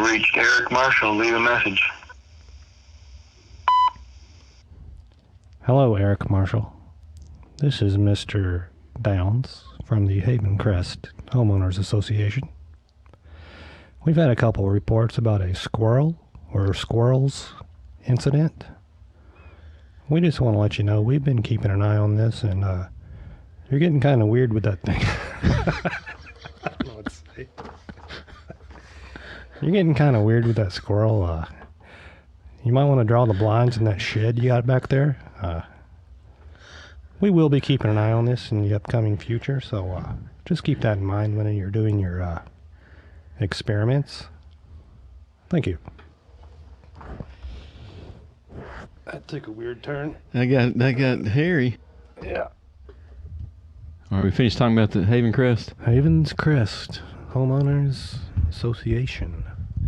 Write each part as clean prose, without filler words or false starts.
reached Eric Marshall. Leave a message. Hello, Eric Marshall. This is Mr. Downs from the Haven Crest Homeowners Association. We've had a couple of reports about a squirrel or squirrels incident. We just want to let you know we've been keeping an eye on this, and you're getting kind of weird with that thing. I don't know what to say. You're getting kind of weird with that squirrel. You might want to draw the blinds in that shed you got back there. We will be keeping an eye on this in the upcoming future, so just keep that in mind when you're doing your experiments. Thank you. That took a weird turn. That got hairy. Yeah. All right, we finished talking about the Haven Crest. Haven's Crest Homeowners Association.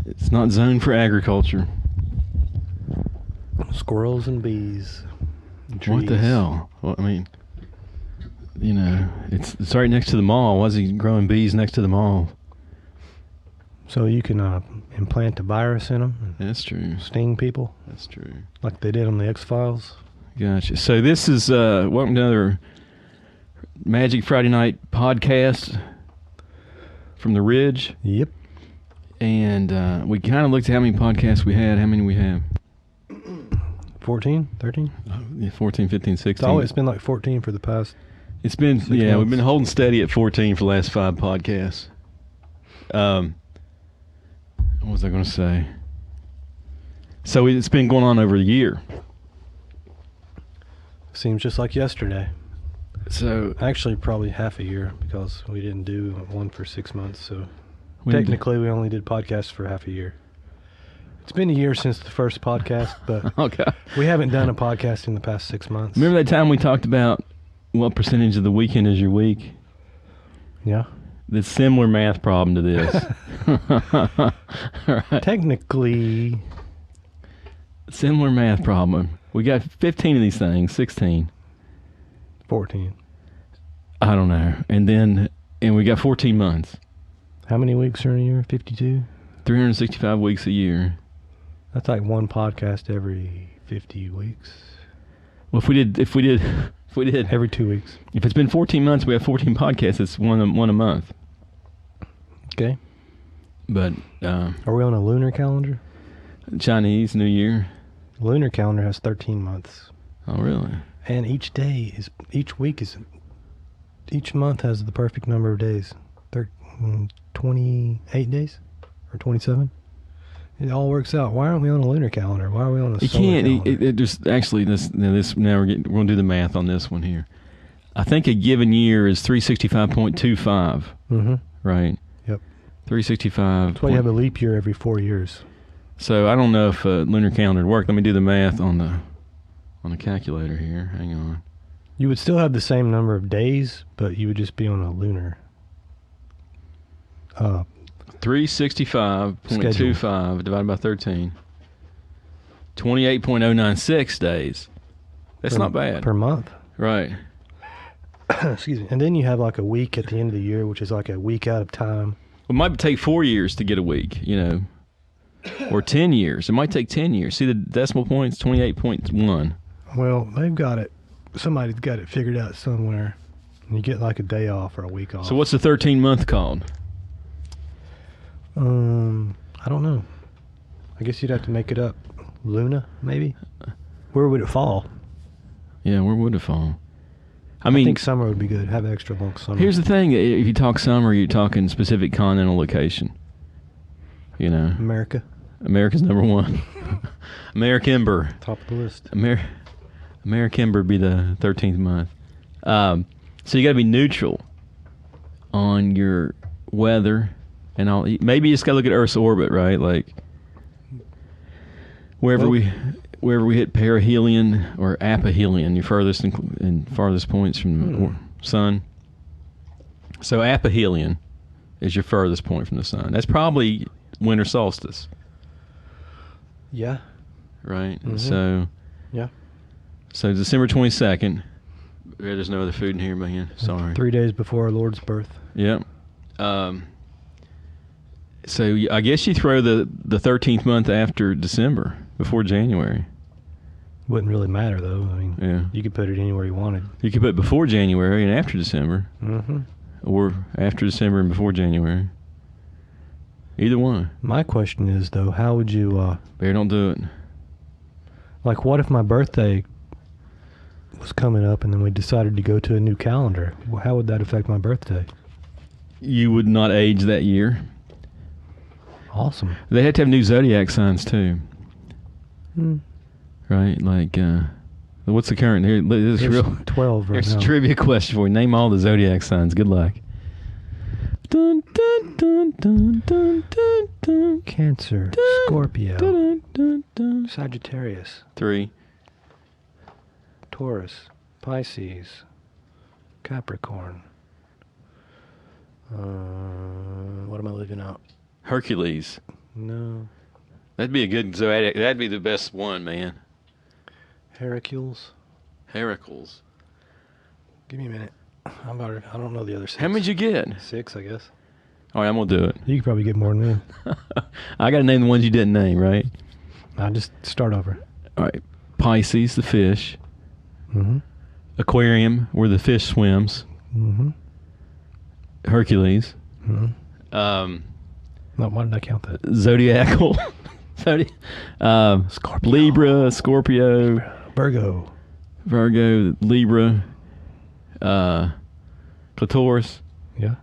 It's not zoned for agriculture. Squirrels and bees. Trees. What the hell? Well, I mean, you know, it's right next to the mall. Why is he growing bees next to the mall? So you can implant a virus in them. That's true. Sting people. That's true. Like they did on the X-Files. Gotcha. So this is welcome to another Magic Friday Night podcast from the Ridge. Yep. And we kind of looked at how many podcasts we had. How many we have? 14? 13? Yeah, 14, 15, 16. Oh, it's been like 14 for the past. It's been, yeah, months. We've been holding steady at 14 for the last 5 podcasts. What was I going to say? So it's been going on over a year. Seems just like yesterday. So Actually, probably half a year because we didn't do one for 6 months. So we technically, we only did podcasts for half a year. It's been a year since the first podcast, but okay. We haven't done a podcast in the past 6 months. Remember that time we talked about what percentage of the weekend is your week? Yeah. The similar math problem to this. Right. Technically. Similar math problem. We got 15 of these things, 16. 14. I don't know. And we got 14 months. How many weeks are in a year? 52? 365 weeks a year. That's like one podcast every 50 weeks. Well, if we did Every 2 weeks. If it's been 14 months, we have 14 podcasts. It's one a month. Okay. But are we on a lunar calendar? Chinese New Year. Lunar calendar has 13 months. Oh, really? And each month has the perfect number of days. 28 days? Or 27? It all works out. Why aren't we on a lunar calendar? Why are we on a solar calendar? It just actually now we're going to do the math on this one here. I think a given year is 365.25. Mm-hmm. Right. Yep. 365. That's why you have a leap year every 4 years. So I don't know if a lunar calendar would work. Let me do the math on the calculator here. Hang on. You would still have the same number of days, but you would just be on a lunar 365.25 divided by 13. 28.096 days. That's not bad. Per month. Right. Excuse me. And then you have like a week at the end of the year, which is like a week out of time. It might take 4 years to get a week, or 10 years. It might take 10 years. See the decimal points? 28.1. Well, they've got it. Somebody's got it figured out somewhere. And you get like a day off or a week off. So what's the 13th month called? I don't know. I guess you'd have to make it up. Luna, maybe? Where would it fall? Yeah, where would it fall? I think summer would be good. Have extra long summer. Here's the thing. If you talk summer, you're talking specific continental location. America. America's number one. Americember. Top of the list. Americember would be the 13th month. So you got to be neutral on your weather and all. Maybe you just got to look at Earth's orbit, right? Like wherever we hit perihelion or aphelion, your furthest and farthest points from the sun. So aphelion is your furthest point from the sun. That's probably winter solstice. Yeah. Right. Mm-hmm. So. Yeah. So December 22nd. There's no other food in here, man. Sorry. 3 days before our Lord's birth. Yep. So I guess you throw the 13th month after December, before January. Wouldn't really matter, though. I mean, Yeah. you could put it anywhere you wanted. You could put before January and after December. Mm-hmm. Or after December and before January. Either one. My question is, though, how would you... Bear, don't do it. Like, what if my birthday was coming up and then we decided to go to a new calendar? Well, how would that affect my birthday? You would not age that year. Awesome. They had to have new zodiac signs, too. Hmm. Right? Like, what's the current here? This is There's real. 12 right Here's now. a trivia question for you. Name all the zodiac signs. Good luck. Dun, dun, dun, dun, dun, dun, dun. Cancer, Dun, Scorpio, dun, dun, dun. Sagittarius, 3. Taurus, Pisces, Capricorn. What am I leaving out? Hercules. No. That'd be a good zodiac. That'd be the best one, man. Hercules. Heracles. Give me a minute. I don't know the other 6. How many'd you get? 6, I guess. All right, I'm gonna do it. You could probably get more than me. I gotta name the ones you didn't name, right? I'll just start over. All right. Pisces, the fish. Mm-hmm. Aquarium, where the fish swims. Mm-hmm. Hercules. Mm-hmm. Um, No, why did I count that? Zodiacal. Scorpio. Libra, Scorpio, Virgo. Virgo, Libra, Clitoris, Yeah.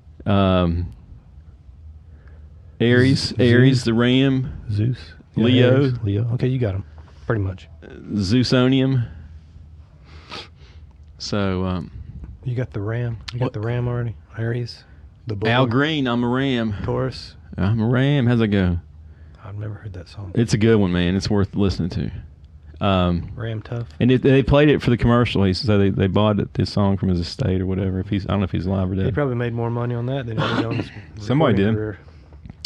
Aries, Aries, the ram, Zeus. Yeah, Leo. Aries, Leo. Okay, you got them. Pretty much. Zeusonium. So, You got the ram. You got What? the ram already? Aries. The bull. Al Green, I'm a ram. Taurus. I'm a ram. How's it go? I've never heard that song. It's a good one, man. It's worth listening to. Ram tough. And they played it for the commercial. So they bought this song from his estate or whatever. I don't know if he's alive or They dead. probably made more money on that than he did on his Somebody recording did. career.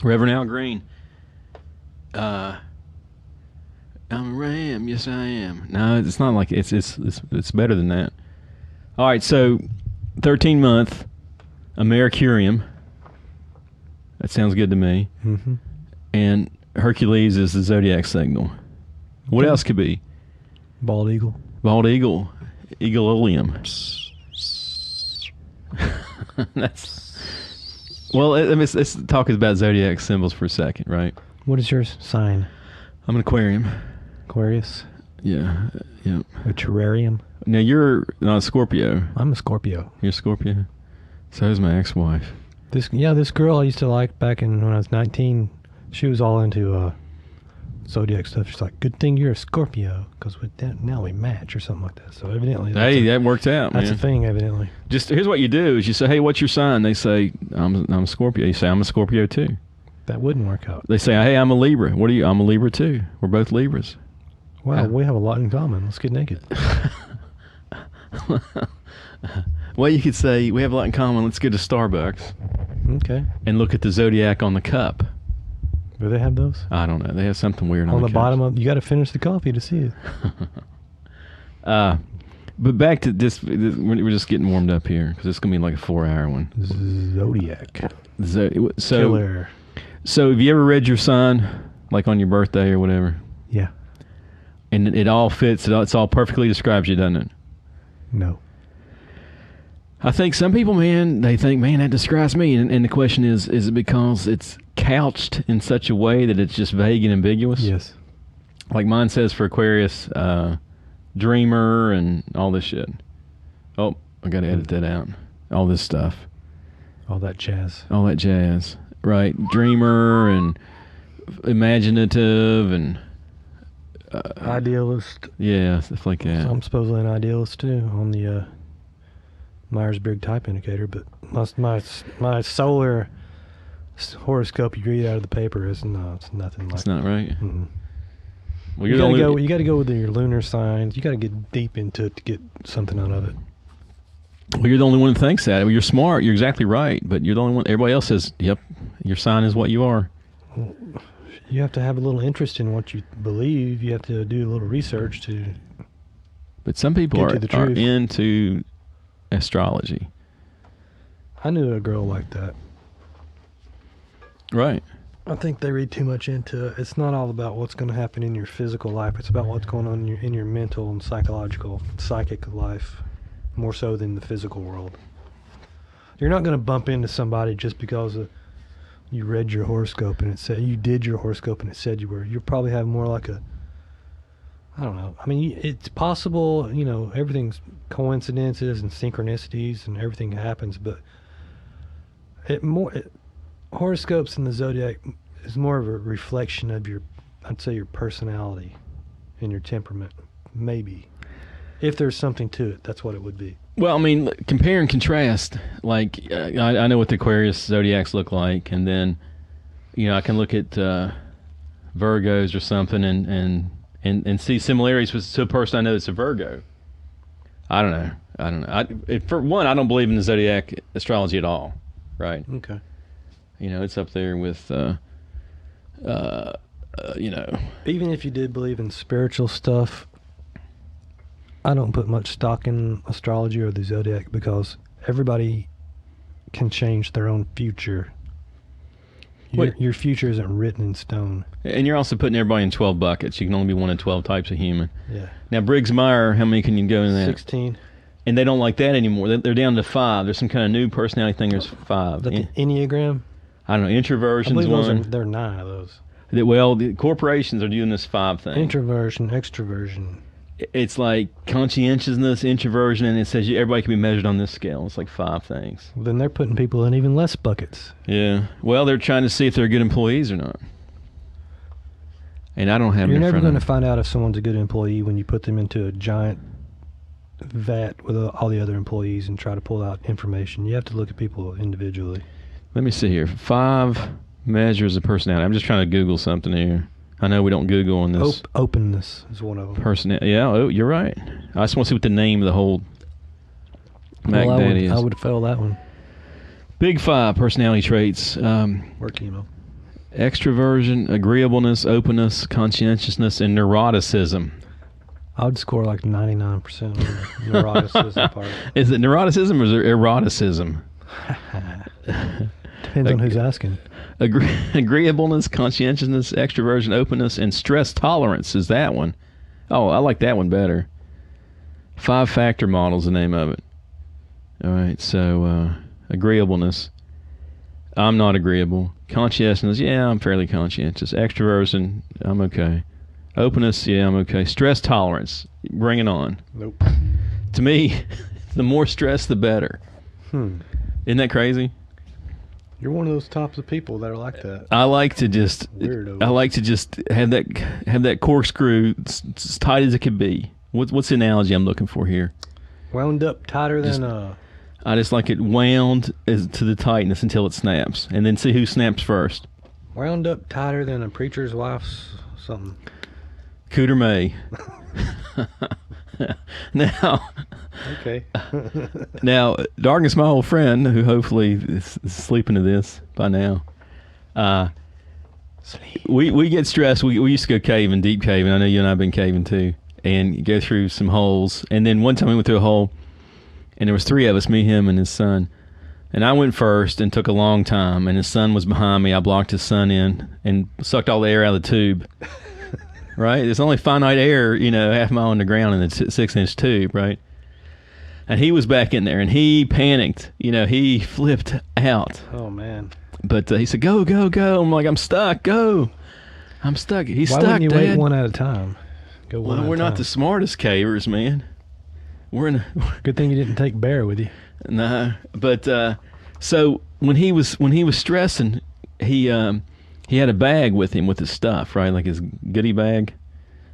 Reverend Al Green. I'm a ram. Yes, I am. No, it's not like it's better than that. All right, so 13-month, a Mercurium. That sounds good to me. Mm-hmm. And Hercules is the zodiac signal. What Okay. else could be? Bald eagle. Bald eagle, eagle-oleum. That's well. Let's talk about zodiac symbols for a second, right? What is your sign? I'm an Aquarium. Aquarius. Yeah, yeah. A terrarium. Now you're not a Scorpio. I'm a Scorpio. You're a Scorpio. So is my ex-wife. This girl I used to like back when I was 19. She was all into zodiac stuff. She's like, "Good thing you're a Scorpio, because now we match," or something like that. So evidently, That worked out, that's man. a thing. Evidently, Just here's what you do: is you say, "Hey, what's your sign?" They say, "I'm a Scorpio." You say, "I'm a Scorpio too." that wouldn't work out. They say, "Hey, I'm a Libra." What are you? I'm a Libra too. We're both Libras. Wow, we have a lot in common. Let's get naked. Well, you could say we have a lot in common. Let's go to Starbucks Okay. and look at the zodiac on the cup. Do they have those? I don't know. They have something weird on On the cups. bottom of, you got to finish the coffee to see it. But back to this, we're just getting warmed up here because it's gonna be like a 4-hour one. Zodiac. So, Killer. so have you ever read your sign, like on your birthday or whatever? Yeah. And it all fits. It's all perfectly describes you, doesn't it? No. I think some people, man, they think, man, that describes me. And the question is it because it's couched in such a way that it's just vague and ambiguous? Yes. Like mine says for Aquarius, dreamer and all this shit. Oh, I got to edit that out. All this stuff. All that jazz. All that jazz. Right. Dreamer and imaginative and... Idealist. yeah, stuff like that. So I'm supposedly an idealist too on the Myers-Briggs type indicator, but my solar horoscope you read out of the paper is it's nothing like. It's not right. Mm-mm. Well, You got to go with your lunar signs. You got to get deep into it to get something out of it. Well, you're the only one that thinks that. Well, you're smart. You're exactly right. But you're the only one. Everybody else says, "Yep, your sign is what you are." You have to have a little interest in what you believe. You have to do a little research to. But some people Get to the are truth. into astrology. I knew a girl like that. Right. I think they read too much into it. It's not all about what's going to happen in your physical life. It's about what's going on in your mental and psychic life, more so than the physical world. You're not going to bump into somebody just because you read your horoscope and it said you did your horoscope and it said you were. You'll probably have more like I don't know. I mean, it's possible. Everything's coincidences and synchronicities and everything happens, but horoscopes and the zodiac is more of a reflection of I'd say your personality and your temperament, maybe. If there's something to it, that's what it would be. Well, I mean, compare and contrast. Like, I know what the Aquarius zodiacs look like, and then, I can look at Virgos or something and see similarities to a person I know that's a Virgo. I don't know. For one, I don't believe in the zodiac astrology at all, right? Okay. It's up there with, Even if you did believe in spiritual stuff, I don't put much stock in astrology or the zodiac because everybody can change their own future. Your future isn't written in stone. And you're also putting everybody in 12 buckets. You can only be one of 12 types of human. Yeah. Now, Briggs-Meyer, how many can you go in that? 16. And they don't like that anymore. They're down to 5. There's some kind of new personality thing. There's 5. Is that the Enneagram? I don't know. Introversion's I believe one. there are 9 of those. Well, the corporations are doing this 5 thing. Introversion, extroversion. It's like conscientiousness, introversion, and it says everybody can be measured on this scale. It's like 5 things. Well, then they're putting people in even less buckets. Yeah. Well, they're trying to see if they're good employees or not. And I don't have. You're never going to find out if someone's a good employee when you put them into a giant vat with all the other employees and try to pull out information. You have to look at people individually. Let me see here. 5 measures of personality. I'm just trying to Google something here. I know we don't Google on this. Openness is one of them. Personality. Yeah, you're right. I just want to see what the name of the whole is. I would fail that one. Big 5 personality traits. Work email. Extroversion, agreeableness, openness, conscientiousness, and neuroticism. I would score like 99% on the neuroticism part. Is it neuroticism or is it eroticism? Depends on who's asking. Agreeableness, conscientiousness, extroversion, openness, and stress tolerance is that one. Oh, I like that one better. 5-factor model is the name of it. All right, so agreeableness. I'm not agreeable. Conscientiousness, yeah, I'm fairly conscientious. Extroversion, I'm okay. Openness, yeah, I'm okay. Stress tolerance, bring it on. Nope. To me, the more stress, the better. Isn't that crazy? You're one of those types of people that are like that. I like to just have that corkscrew as tight as it can be. What's the analogy I'm looking for here? Wound up tighter than I just like it wound to the tightness until it snaps, and then see who snaps first. Wound up tighter than a preacher's wife's something. Cooter May. Now. Okay. Now, Darkness, my old friend, who hopefully is sleeping to this by now. We get stressed. We used to go caving, deep caving. I know you and I have been caving too, and go through some holes. And then one time we went through a hole, and there was 3 of us, me, him, and his son. And I went first and took a long time, and his son was behind me. I blocked his son in and sucked all the air out of the tube. Right? There's only finite air, half a mile underground in the 6-inch tube, right? And he was back in there, and he panicked. He flipped out. Oh, man. But he said, go, go, go. I'm like, I'm stuck. Go. I'm stuck. He's stuck, Dad. Why wouldn't you wait one at a time? Go one at a time. We're not the smartest cavers, man. Good thing you didn't take Bear with you. No. But so when he was stressing, he had a bag with him with his stuff, right? Like his goodie bag,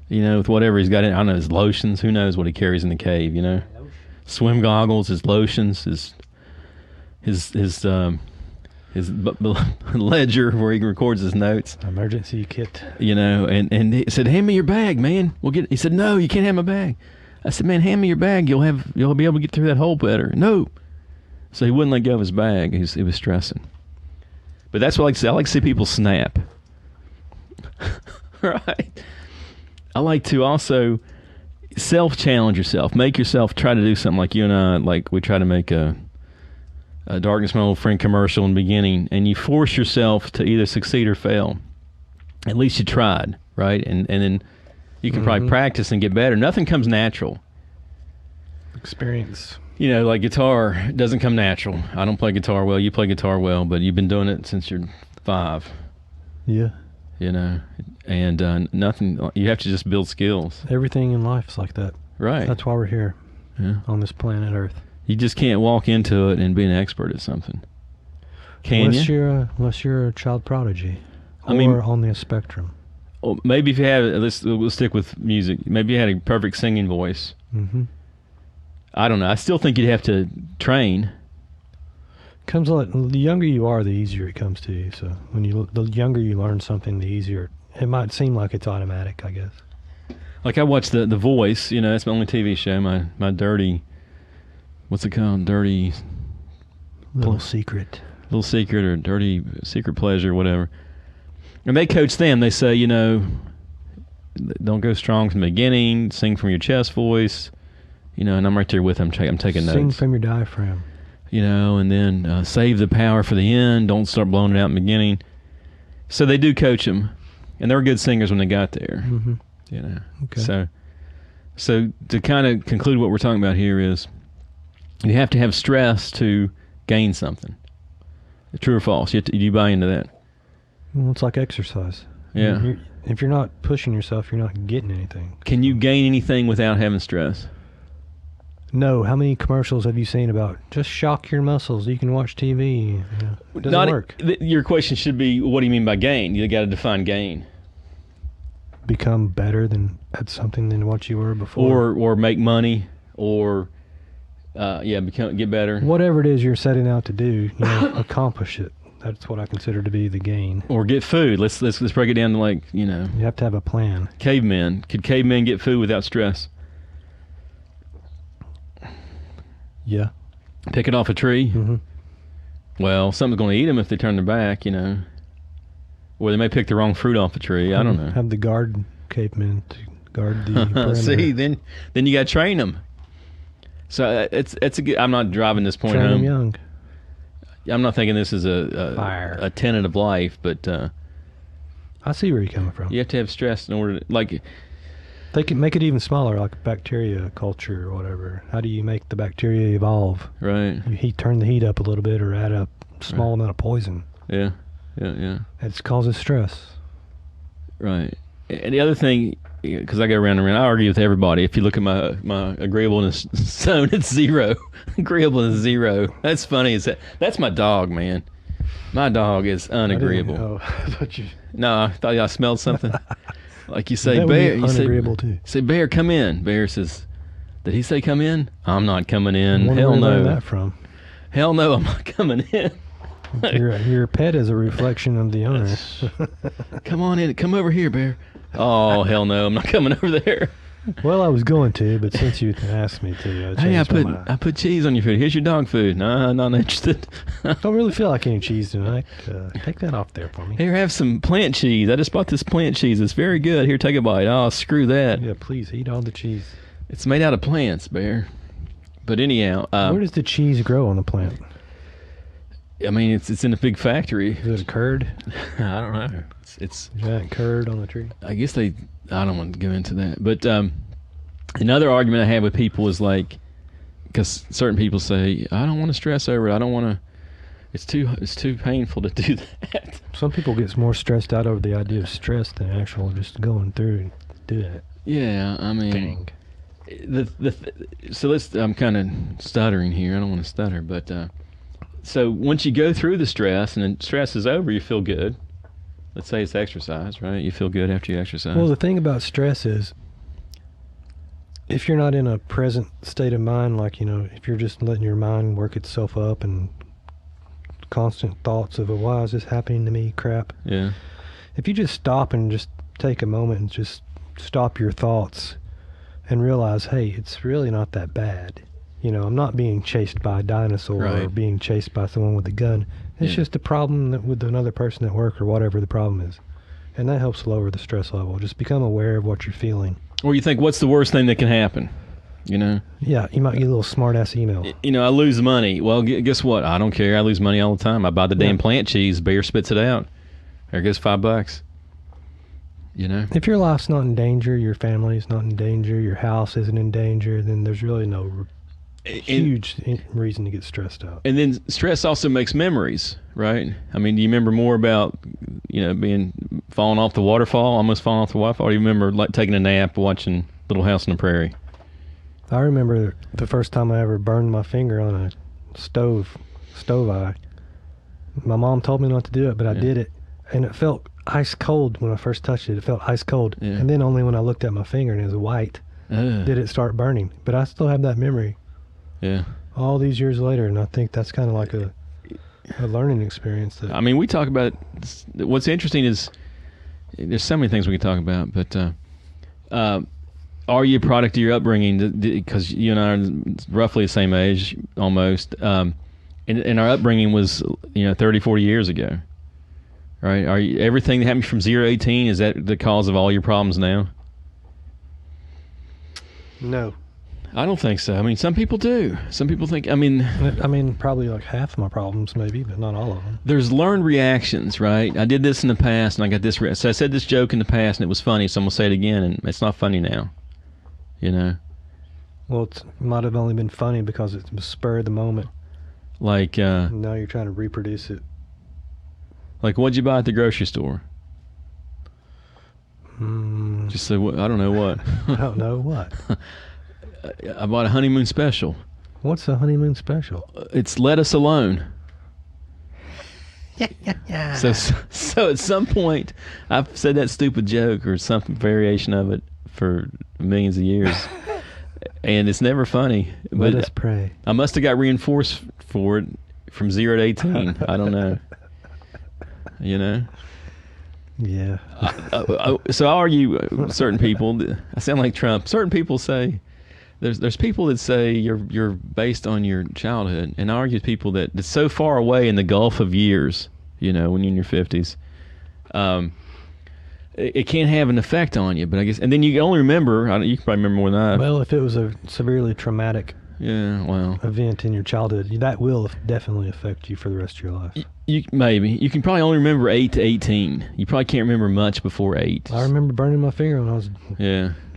with whatever he's got in. I don't know, his lotions. Who knows what he carries in the cave, Swim goggles, his lotions, his ledger where he records his notes. Emergency kit. And he said, "Hand me your bag, man. We'll get." He said, "No, you can't have my bag." I said, "Man, hand me your bag. You'll be able to get through that hole better." No. So he wouldn't let go of his bag. He was stressing. But that's what I like to see. I like to see people snap. Right. I like to also self-challenge yourself. Make yourself try to do something like you and I, like we try to make a Darkness, My Old Friend commercial in the beginning, and you force yourself to either succeed or fail. At least you tried, right? And then you can probably practice and get better. Nothing comes natural. Experience. You know, like guitar doesn't come natural. I don't play guitar well. You play guitar well, but you've been doing it since you're 5. Yeah. You know, and nothing. You have to just build skills. Everything in life is like that. Right. That's why we're here. Yeah. On this planet Earth. You just can't walk into it and be an expert at something. Can you? Unless you're a child prodigy. I mean, or on the spectrum. Well, maybe if you had, we'll stick with music. Maybe you had a perfect singing voice. Mm-hmm. I don't know. I still think you'd have to train. The younger you are, the easier it comes to you. So the younger you learn something, the easier. It might seem like it's automatic, I guess. Like I watched The Voice. You know, that's my only TV show. My dirty, what's it called? Dirty Little secret or dirty secret pleasure, whatever. And they coach them. They say, you know, don't go strong from the beginning. Sing from your chest voice. You know, and I'm right there with them. I'm taking notes. Sing from your diaphragm. You know, and then save the power for the end. Don't start blowing it out in the beginning. So they do coach them, and they were good singers when they got there. Mm-hmm. You know. Okay. So to kind of conclude what we're talking about here is, you have to have stress to gain something. True or false? Do you buy into that? Well, it's like exercise. Yeah. If you're not pushing yourself, you're not getting anything. Can you gain anything without having stress? No. How many commercials have you seen about just shock your muscles? You can watch TV. It doesn't work. Your question should be, what do you mean by gain? You got to define gain. Become better at something than what you were before. Or make money, or get better. Whatever it is you're setting out to do, accomplish it. That's what I consider to be the gain. Or get food. Let's break it down to You have to have a plan. Cavemen. Could cavemen get food without stress? Yeah. Pick it off a tree? Mm-hmm. Well, something's going to eat them if they turn their back, Or they may pick the wrong fruit off a tree. I don't know. Have the cavemen to guard the perimeter. See, then you got to train them. So it's a good. I'm not driving this point train home. them young. I'm not thinking this is a tenet of life, but I see where you're coming from. You have to have stress in order to, they can make it even smaller, like bacteria culture or whatever. How do you make the bacteria evolve? Right. You turn the heat up a little bit or add a small amount of poison. Yeah. It causes stress. Right. And the other thing, because I go around and around, I argue with everybody. If you look at my agreeableness zone, it's 0. Agreeableness is 0. That's funny. That's my dog, man. My dog is unagreeable. No, I thought I smelled something. Like you say, Bear. You say, Bear, come in. Bear says, did he say come in? I'm not coming in. Hell no. Where did that from? Hell no, I'm not coming in. Your pet is a reflection of the owner. Come on in. Come over here, Bear. Oh, hell no, I'm not coming over there. Well, I was going to, but since you asked me to, I put cheese on your food. Here's your dog food. No, I'm not interested. Don't really feel like any cheese tonight. Take that off there for me. Here, have some plant cheese. I just bought this plant cheese. It's very good. Here, take a bite. Oh, screw that. Yeah, please eat all the cheese. It's made out of plants, Bear. But anyhow, where does the cheese grow on the plant? I mean, it's in a big factory. Is it a curd? I don't know. It's giant curd on the tree. I guess I don't want to go into that. But another argument I have with people is because certain people say, I don't want to stress over it. I don't want to. It's too painful to do that. Some people get more stressed out over the idea of stress than actual just going through and do that. Yeah, I mean, so I'm kind of stuttering here. I don't want to stutter, but so once you go through the stress and then stress is over, you feel good. Let's say it's exercise, right? You feel good after you exercise. Well, the thing about stress is, if you're not in a present state of mind, if you're just letting your mind work itself up and constant thoughts of, why is this happening to me, crap. Yeah. If you just stop and just take a moment and just stop your thoughts and realize, hey, it's really not that bad. I'm not being chased by a dinosaur or being chased by someone with a gun. It's just a problem with another person at work or whatever the problem is. And that helps lower the stress level. Just become aware of what you're feeling. Or you think, what's the worst thing that can happen? You know? Yeah, you might get a little smart-ass email. You know, I lose money. Well, guess what? I don't care. I lose money all the time. I buy the damn plant cheese. Bear spits it out. There goes $5. You know? If your life's not in danger, your family's not in danger, your house isn't in danger, then there's really no huge reason to get stressed out. And then stress also makes memories, right? I mean, do you remember more about, falling off the waterfall, almost falling off the waterfall? Or do you remember like taking a nap, watching Little House on the Prairie? I remember the first time I ever burned my finger on a stove eye. My mom told me not to do it, but I did it, and it felt ice cold when I first touched it. It felt ice cold, and then only when I looked at my finger and it was white did it start burning. But I still have that memory. Yeah. All these years later, and I think that's kind of like a learning experience. I mean, we talk about what's interesting is there's so many things we can talk about, but are you a product of your upbringing? Because you and I are roughly the same age, almost, and our upbringing was 30, 40 years ago, right? Are you, everything that happened from 0 to 18, is that the cause of all your problems now? No. I don't think so. I mean, some people do. Some people think, I mean, probably like half of my problems maybe, but not all of them. There's learned reactions, right? I did this in the past and I got this so I said this joke in the past and it was funny, so I'm going to say it again and it's not funny now. You know? Well, it might have only been funny because it was spur of the moment. Like, now you're trying to reproduce it. Like, what'd you buy at the grocery store? Just say, I don't know what. I don't know what. I bought a honeymoon special. What's a honeymoon special? It's let us alone. Yeah. So at some point, I've said that stupid joke or some variation of it for millions of years, and it's never funny. Let us pray. I must have got reinforced for it from 0 to 18. I don't know. You know? Yeah. So I argue certain people. I sound like Trump. Certain people say. There's people that say you're based on your childhood, and I argue with people that it's so far away in the gulf of years, when you're in your 50s, it can't have an effect on you. But I guess, and then you can only remember. You can probably remember more than I. Well, if it was a severely traumatic event in your childhood, that will definitely affect you for the rest of your life. You can probably only remember 8 to 18. You probably can't remember much before 8. I remember burning my finger when I was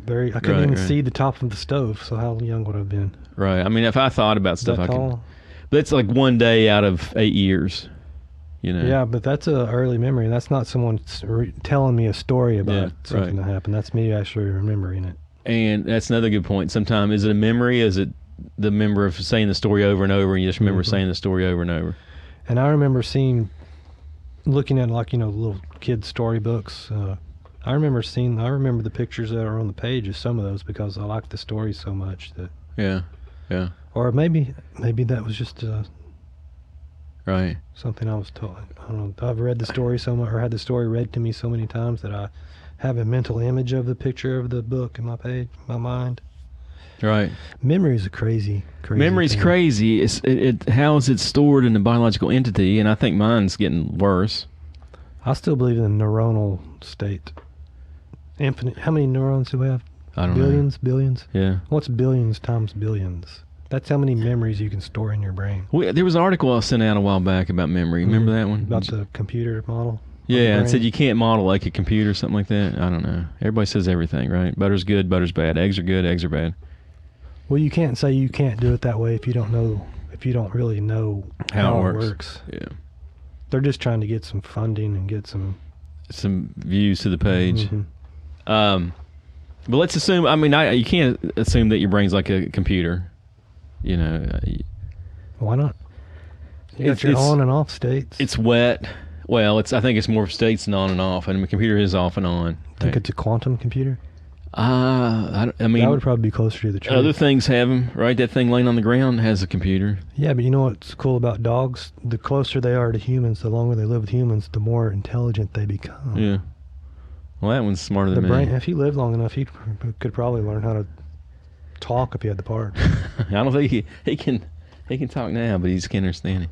I couldn't even see the top of the stove, so how young would I have been? Right. I mean, if I thought about stuff, I could. But it's like one day out of 8 years, Yeah, but that's an early memory. That's not someone telling me a story about something that happened. That's me actually remembering it. And that's another good point. Sometimes, is it a memory? Is it the memory of saying the story over and over, and you just remember saying the story over and over? And I remember looking at little kids' storybooks. I remember the pictures that are on the page of some of those because I liked the story so much that. Yeah. Or maybe that was just right. Something I was told. I don't know. I've read the story so much, or had the story read to me so many times that I have a mental image of the picture of the book in my mind. Right. Memory is a crazy Memory's thing. crazy. How is it stored in a biological entity? And I think mine's getting worse. I still believe in the neuronal state. Infinite. How many neurons do we have? I don't know. Billions? Yeah. What's billions times billions? That's how many memories you can store in your brain. There was an article I sent out a while back about memory. Remember that one? About the computer model? Yeah, it said you can't model like a computer or something like that. I don't know. Everybody says everything, right? Butter's good, butter's bad. Eggs are good, eggs are bad. Well, you can't say you can't do it that way if you don't really know how it works. Yeah. They're just trying to get some funding and get some views to the page. Mm-hmm. But let's assume. I mean, you can't assume that your brain's like a computer. Why not? You got your on and off states. It's wet. Well, I think it's more states than on and off, and the computer is off and on. Think it's a quantum computer? I mean, that would probably be closer to the truth. Other things have them, right? That thing laying on the ground has a computer. Yeah, but you know what's cool about dogs? The closer they are to humans, the longer they live with humans, the more intelligent they become. Yeah. Well, that one's smarter than me. If he lived long enough, he could probably learn how to talk if he had the part. I don't think he can talk now, but he just can't understand it.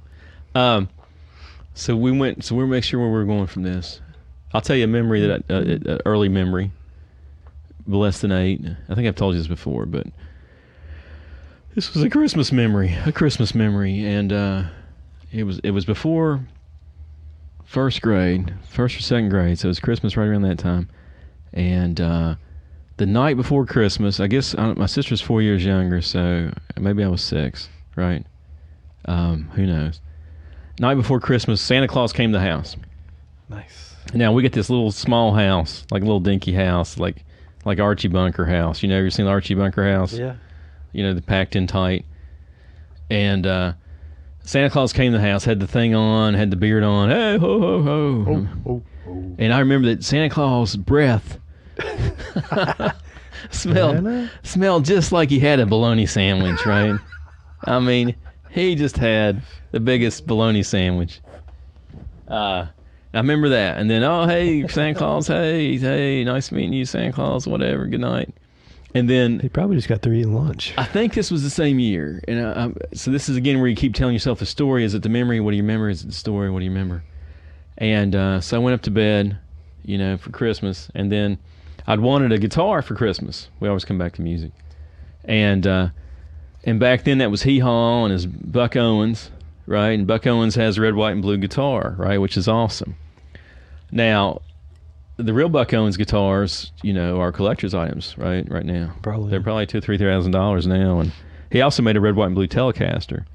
So we'll make sure where we're going from this. I'll tell you a memory early memory, less than 8. I think I've told you this before, but This was a Christmas memory, and it was before first or second grade, so it was Christmas right around that time. And the night before Christmas, I guess my sister's 4 years younger, so maybe I was 6, right? Who knows? Night before Christmas, Santa Claus came to the house. Nice. Now we get this little small house, like a little dinky house, like Archie Bunker house. You know, you seen the Archie Bunker house? Yeah. You know, the packed in tight. And Santa Claus came to the house, had the thing on, had the beard on. Hey, ho, ho, ho. Oh, oh, oh. And I remember that Santa Claus' breath smelled just like he had a bologna sandwich, right? I mean, he just had the biggest bologna sandwich. I remember that. And then, oh, hey, Santa Claus, hey, nice meeting you, Santa Claus, whatever, good night. And then... He probably just got through eating lunch. I think this was the same year. And so this is, again, where you keep telling yourself the story. Is it the memory? What do you remember? Is it the story? What do you remember? And so I went up to bed, you know, for Christmas. And then I'd wanted a guitar for Christmas. We always come back to music. And back then that was Hee Haw and his Buck Owens, right? And Buck Owens has a red, white, and blue guitar, right? Which is awesome. Now, the real Buck Owens guitars, you know, are collector's items, right? Right now, Probably. they're probably $2,000 or $3,000 now. And he also made a red, white, and blue Telecaster,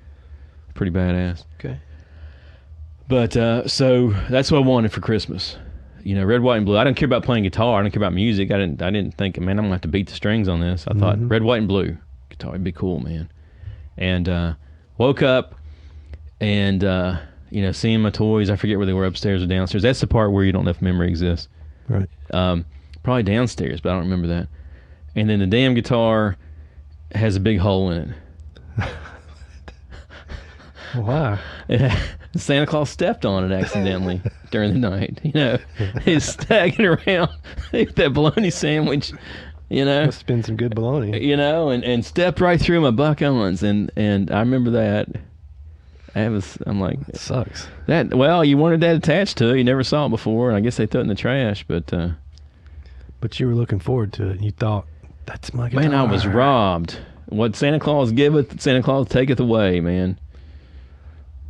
pretty badass. Okay. But so that's what I wanted for Christmas, you know, red, white, and blue. I didn't care about playing guitar. I didn't care about music. I didn't think, man, I'm gonna have to beat the strings on this. I thought red, white, and blue guitar would be cool, man. And woke up and you know, seeing my toys. I forget where they were, upstairs or downstairs. That's the part where you don't know if memory exists. Right. Probably downstairs, but I don't remember that. And then the damn guitar has a big hole in it. Wow. Santa Claus stepped on it accidentally during the night. You know, he's staggering around with that bologna sandwich. You know, Must have been some good bologna. You know, and stepped right through my Buck Owens, and I remember that. I'm like, It sucks. that. Well, you wanted that attached to it. You never saw it before, and I guess they threw it in the trash. But you were looking forward to it, and you thought, that's my guitar. man, I was robbed. What Santa Claus giveth, Santa Claus taketh away, man.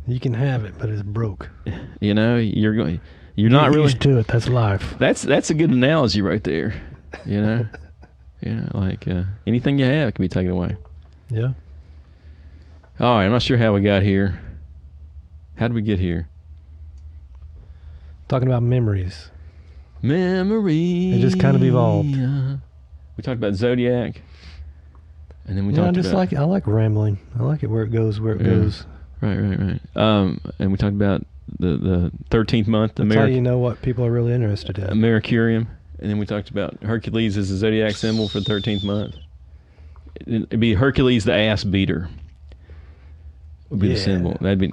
You can have it, but it's broke. You know, you're Get not really used to it. That's life. That's a good analogy right there. You know, like anything you have can be taken away. Yeah. All right, I'm not sure how we got here. How did we get here? Talking about memories. Memories. It just kind of evolved. We talked about Zodiac, and then we Yeah, talked about... I like rambling. I like it where it goes, goes. Right. And we talked about the 13th month, That's how you know what people are really interested in. Mercurium, and then we talked about Hercules as the zodiac symbol for the 13th month. It'd be Hercules the ass beater. Would be the symbol. That'd be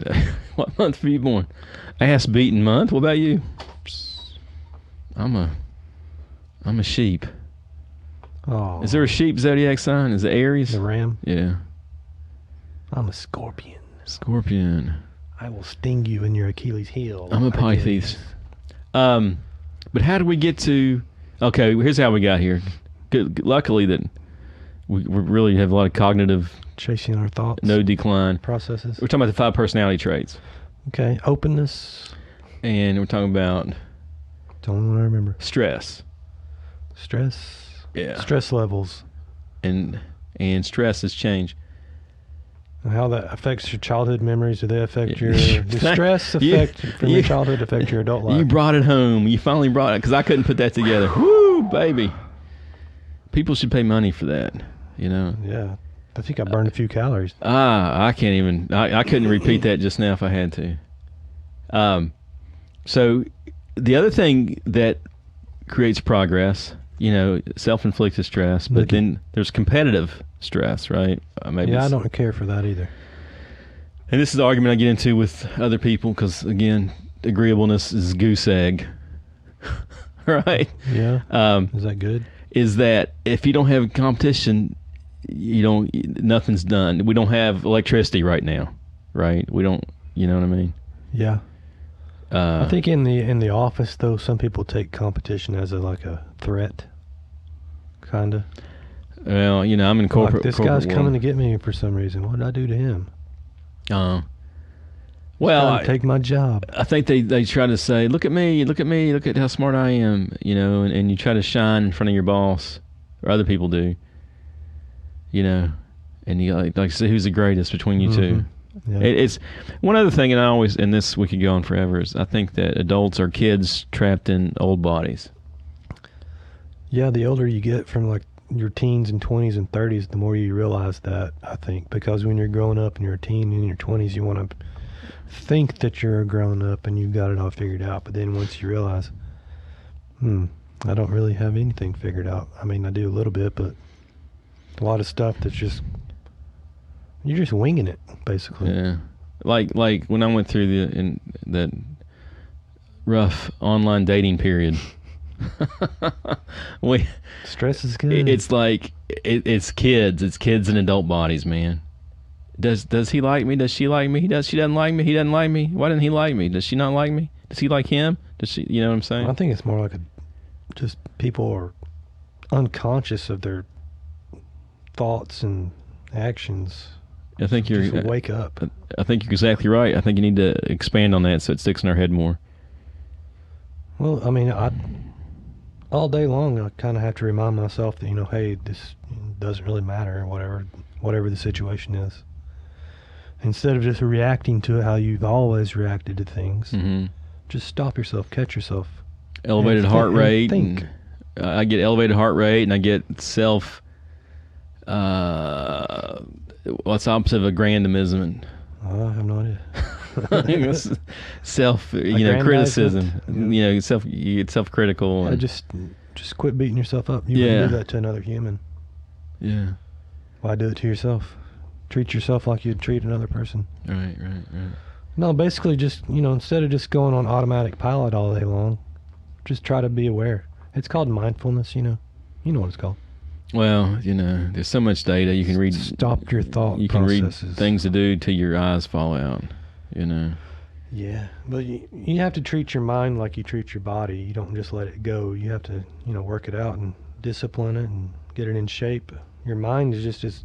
what month were you born? Ass beating month. What about you? I'm a sheep. Oh. Is there a sheep zodiac sign? Is it Aries? The ram? Yeah. I'm a scorpion. Scorpion. I will sting you in your Achilles heel. I'm a Pisces. But how do we get to... Okay, here's how we got here. Luckily that we really have a lot of cognitive... Chasing our thoughts. No decline. Processes. We're talking about the 5 personality traits. Okay. Openness. And we're talking about... It's the only one I remember. Stress. Stress. Yeah. Stress levels. And stress is change. And how that affects your childhood memories. Do they affect your... Does stress affect from your childhood affect your adult life? You brought it home. You finally brought it, because I couldn't put that together. Woo, baby. People should pay money for that, you know? Yeah. I think I burned a few calories. I can't even... I couldn't repeat that just now if I had to. So the other thing that creates progress, you know, self-inflicted stress, but then there's competitive stress, right? Maybe I don't care for that either. And this is the argument I get into with other people because, again, agreeableness is goose egg, right? Yeah. Is that good? Is that if you don't have competition, nothing's done. We don't have electricity right now, right? We don't, you know what I mean? Yeah. I think in the office though, some people take competition as a threat, kind of. Well, I'm in corporate. Like, this corporate guy's world. coming to get me for some reason. What did I do to him? Well, He's trying to take my job. I think they try to say, look at me, look at how smart I am, and you try to shine in front of your boss, or other people do, and you like say who's the greatest between you two. Yeah. It's one other thing, and this we could go on forever, is I think that adults are kids trapped in old bodies. Yeah, the older you get from like your teens and 20s and 30s, the more you realize that, I think, because when you're growing up and you're a teen in your 20s, you want to think that you're a grown up and you've got it all figured out, but then once you realize, I don't really have anything figured out. I mean, I do a little bit, but a lot of stuff that's just, you're just winging it, basically. Yeah, like when I went through that rough online dating period. Stress is good. It's like it's kids in adult bodies, man. Does he like me? Does she like me? She doesn't like me. He doesn't like me. Why didn't he like me? Does she not like me? Does he like him? Does she? You know what I'm saying? I think it's more like just people are unconscious of their thoughts and actions. I think you're just wake up. I think you're exactly right. I think you need to expand on that so it sticks in our head more. Well, I mean, all day long I kind of have to remind myself that, hey, this doesn't really matter, or whatever the situation is. Instead of just reacting to it how you've always reacted to things, just stop yourself, catch yourself. Elevated heart rate. Think. I get elevated heart rate, and I get self. What's the opposite of a grandimism? I have no idea. Self, criticism. Yeah. You get self-critical. Yeah, And, just quit beating yourself up. You wouldn't do that to another human. Yeah. Why do it to yourself? Treat yourself like you'd treat another person. Right. No, basically just, instead of just going on automatic pilot all day long, just try to be aware. It's called mindfulness, You know what it's called. Well, there's so much data you can read. Stop your thought You can processes. read things to do till your eyes fall out. Yeah, but you have to treat your mind like you treat your body. You don't just let it go. You have to, work it out and discipline it and get it in shape. Your mind is just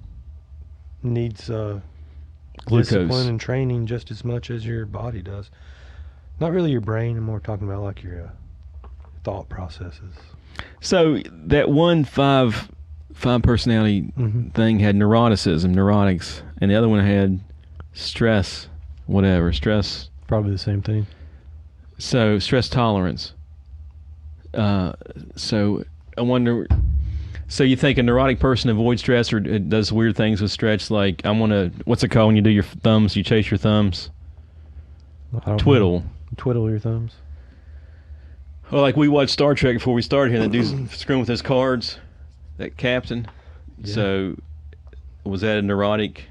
needs Glucose. discipline and training just as much as your body does. Not really your brain. I'm more talking about like your thought processes. So that one five personality thing had neurotics, and the other one had stress. Probably the same thing. So stress tolerance. So I wonder. So you think a neurotic person avoids stress or does weird things with stress? Like what's it called when you do your thumbs? You chase your thumbs. Twiddle. Twiddle your thumbs. Well, like we watched Star Trek before we started here. That dude's screwing with his cards. That captain. Yeah. So was that a neurotic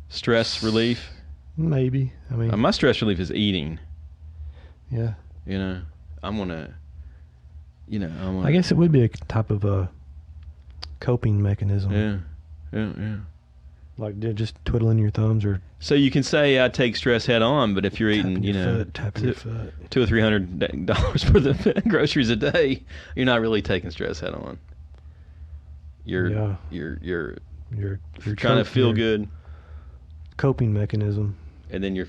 stress relief? Maybe. I mean, my stress relief is eating. Yeah. I guess it would be a type of a coping mechanism. Yeah. Like just twiddling your thumbs, or. So you can say I take stress head on, but if you're eating, tapping your foot. $200 or $300 worth of groceries a day, you're not really taking stress head on. You're trying to feel good. Coping mechanism. And then you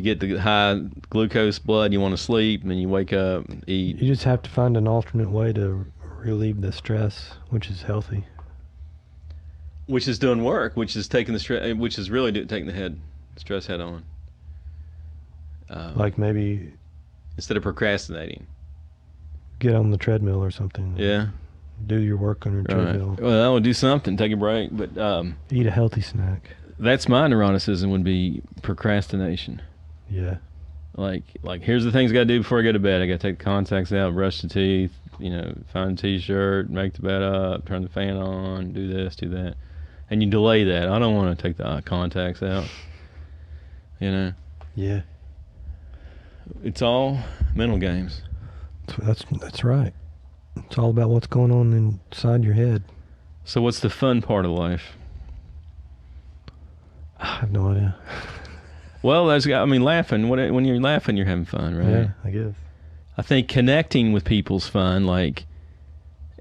get the high glucose blood, you want to sleep, and then you wake up and eat. You just have to find an alternate way to relieve the stress, which is healthy. Which is doing work, which is taking the stress, which is really taking the stress head on. Like maybe instead of procrastinating, get on the treadmill or something. Yeah. Do your work on your treadmill. Well, I would do something, take a break, but eat a healthy snack. That's my neuroticism would be procrastination. Yeah. Like here's the things I got to do before I go to bed. I got to take the contacts out, brush the teeth, find a t-shirt, make the bed up, turn the fan on, do this, do that. And you delay that. I don't want to take the contacts out. Yeah. It's all mental games. That's right. It's all about what's going on inside your head. So what's the fun part of life? I have no idea. Well, laughing. When you're laughing, you're having fun, right? Yeah, I guess. I think connecting with people's fun,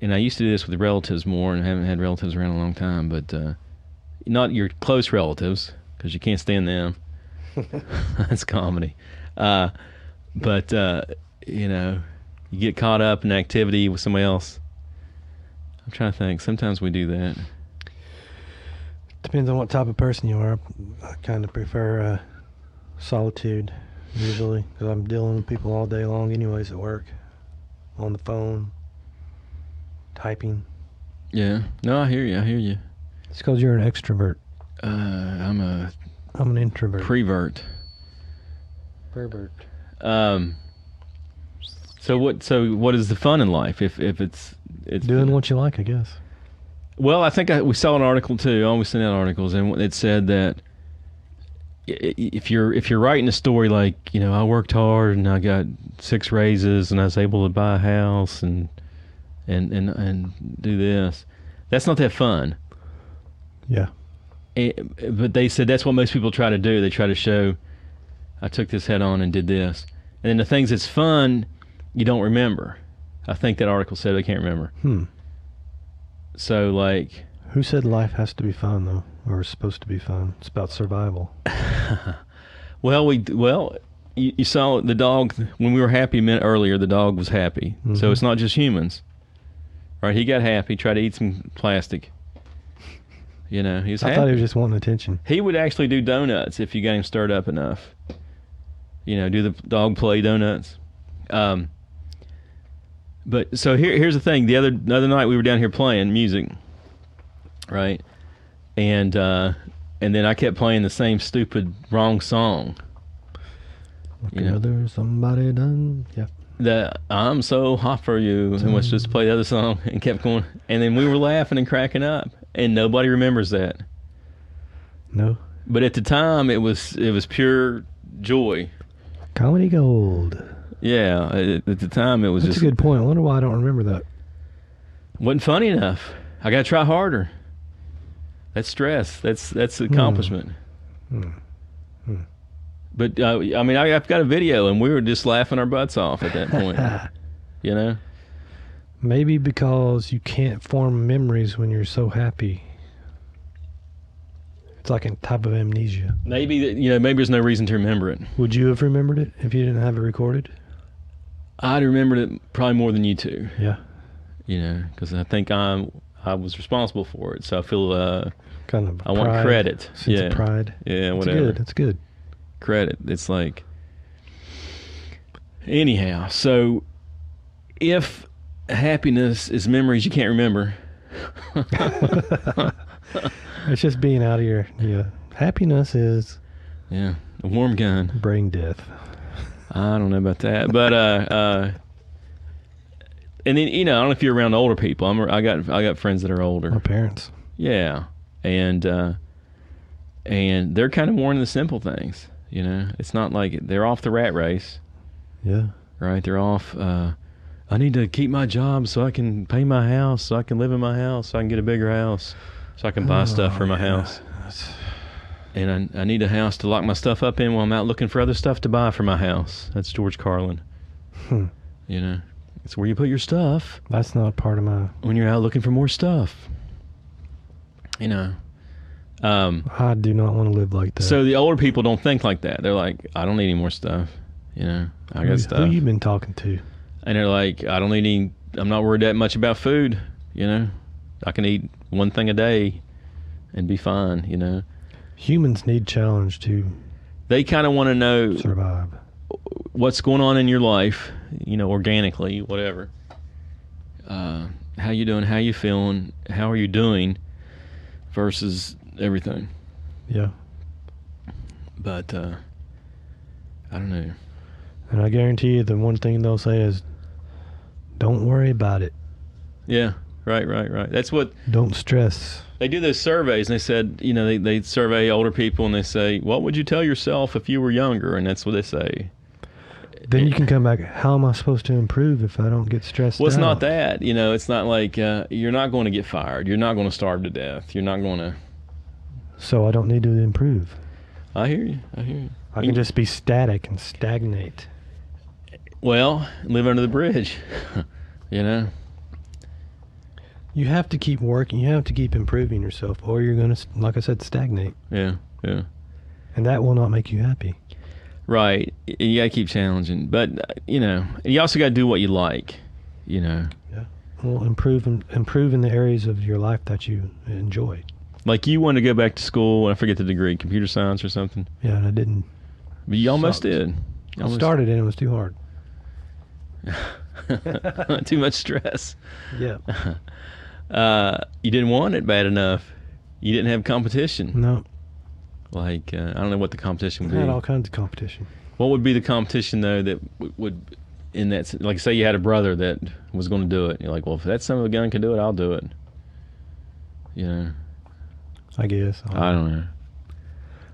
and I used to do this with relatives more, and I haven't had relatives around in a long time, but not your close relatives, because you can't stand them. That's comedy. But you know, you get caught up in activity with somebody else. I'm trying to think. Sometimes we do that. Depends on what type of person you are. I kind of prefer solitude, usually, because I'm dealing with people all day long anyways at work. On the phone, typing. Yeah. No, I hear you. It's because you're an extrovert. I'm an introvert. Prevert. Pervert. So what is the fun in life if it's doing what you like, I guess. Well, I think we saw an article too. I always send out articles, and it said that if you're writing a story like, you know, I worked hard and I got 6 raises and I was able to buy a house and do this, that's not that fun. Yeah. But they said that's what most people try to do. They try to show, I took this head on and did this, and then the things that's fun you don't remember. I think that article said, I can't remember. So, like... Who said life has to be fun, though? Or is supposed to be fun? It's about survival. Well, you saw the dog, when we were happy a minute earlier, the dog was happy. Mm-hmm. So it's not just humans. Right? He got happy, tried to eat some plastic. You know, he was happy. I thought he was just wanting attention. He would actually do donuts if you got him stirred up enough. You know, do the dog play donuts. But so here's the thing. The other night we were down here playing music, right? And then I kept playing the same stupid wrong song. There's somebody done. Yeah. The I'm so hot for you, and was just play the other song and kept going. And then we were laughing and cracking up, and nobody remembers that. No. But at the time, it was pure joy. Comedy gold. Yeah, at the time it was That's just... a good point. I wonder why I don't remember that. Wasn't funny enough. I got to try harder. That's stress. That's accomplishment. But, I mean, I've got a video, and we were just laughing our butts off at that point. You know? Maybe because you can't form memories when you're so happy. It's like a type of amnesia. Maybe there's no reason to remember it. Would you have remembered it if you didn't have it recorded? I'd remembered it probably more than you two. Yeah. You know, because I think I was responsible for it, so I feel kind of I want credit. Sense of pride. Yeah, whatever. That's good. Credit. It's like... Anyhow, so if happiness is memories you can't remember... It's just being out of your... Yeah. Happiness is... Yeah, a warm gun. Brain death. I don't know about that, but and then, you know, I don't know if you're around older people. I got friends that are older. My parents. Yeah, and they're kind of more into the simple things. You know, it's not like they're off the rat race. Yeah. Right. They're off. I need to keep my job so I can pay my house, so I can live in my house, so I can get a bigger house, so I can buy stuff for my house. And I need a house to lock my stuff up in while I'm out looking for other stuff to buy for my house. That's George Carlin. You know, it's where you put your stuff. That's not part of my... When you're out looking for more stuff. You know. I do not want to live like that. So the older people don't think like that. They're like, I don't need any more stuff. You know, I got stuff. Who you been talking to? And they're like, I don't need any... I'm not worried that much about food. You know, I can eat one thing a day and be fine, you know. Humans need challenge to... They kind of want to know... Survive. What's going on in your life, you know, organically, whatever. How you doing? How you feeling? How are you doing? Versus everything. Yeah. But, I don't know. And I guarantee you the one thing they'll say is, don't worry about it. Yeah, right. That's what... Don't stress. They do those surveys, and they said, you know, they survey older people, and they say, what would you tell yourself if you were younger? And that's what they say. Then you can come back, how am I supposed to improve if I don't get stressed out? Well, it's not that. You know, it's not like you're not going to get fired. You're not going to starve to death. You're not going to... So I don't need to improve. I hear you. I can just be static and stagnate. Well, live under the bridge, you know. You have to keep working. You have to keep improving yourself, or you're going to, like I said, stagnate. Yeah. And that will not make you happy. Right. You got to keep challenging. But, you also got to do what you like, Yeah. Well, improve in the areas of your life that you enjoy. Like you wanted to go back to school, I forget the degree, computer science or something. Yeah, and I didn't. But you almost did. I started and it was too hard. Too much stress. Yeah. You didn't want it bad enough. You didn't have competition. No. Like, I don't know what the competition would I be. had all kinds of competition. What would be the competition, though, that would, in that, like, say you had a brother that was going to do it. You're like, well, if that son of a gun can do it, I'll do it. I guess. I don't know.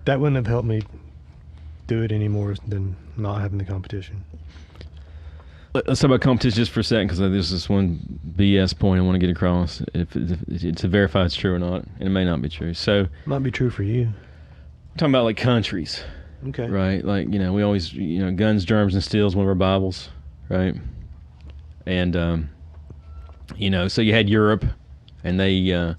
That wouldn't have helped me do it any more than not having the competition. Let's talk about competition just for a second, because there's this one BS point I want to get across. If to verify it's true or not, and it may not be true. So, might be true for you. I'm talking about like countries. Okay. Right? Like, we always, guns, germs, and steel's one of our Bibles, right? And, so you had Europe, and they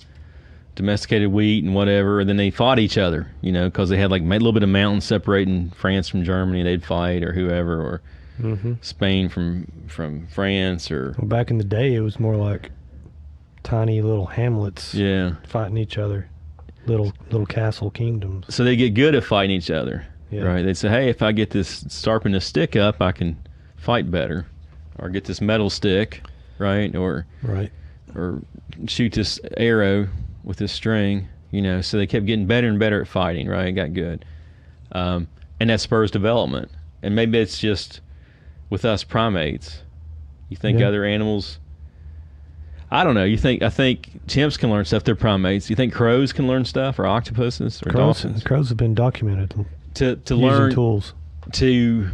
domesticated wheat and whatever, and then they fought each other, because they had like a little bit of mountains separating France from Germany, and they'd fight, or whoever, or Spain from France, or... Well, back in the day, it was more like tiny little hamlets fighting each other, little castle kingdoms. So they get good at fighting each other, right? They'd say, hey, if I get this, sharpen this stick up, I can fight better, or get this metal stick, right? Or shoot this arrow with this string, so they kept getting better and better at fighting, right? Got good. And that spurs development. And maybe it's just with us primates. You think other animals, I don't know, I think chimps can learn stuff, they're primates. You think crows can learn stuff, or octopuses, or dolphins? Crows have been documented to using learn tools. To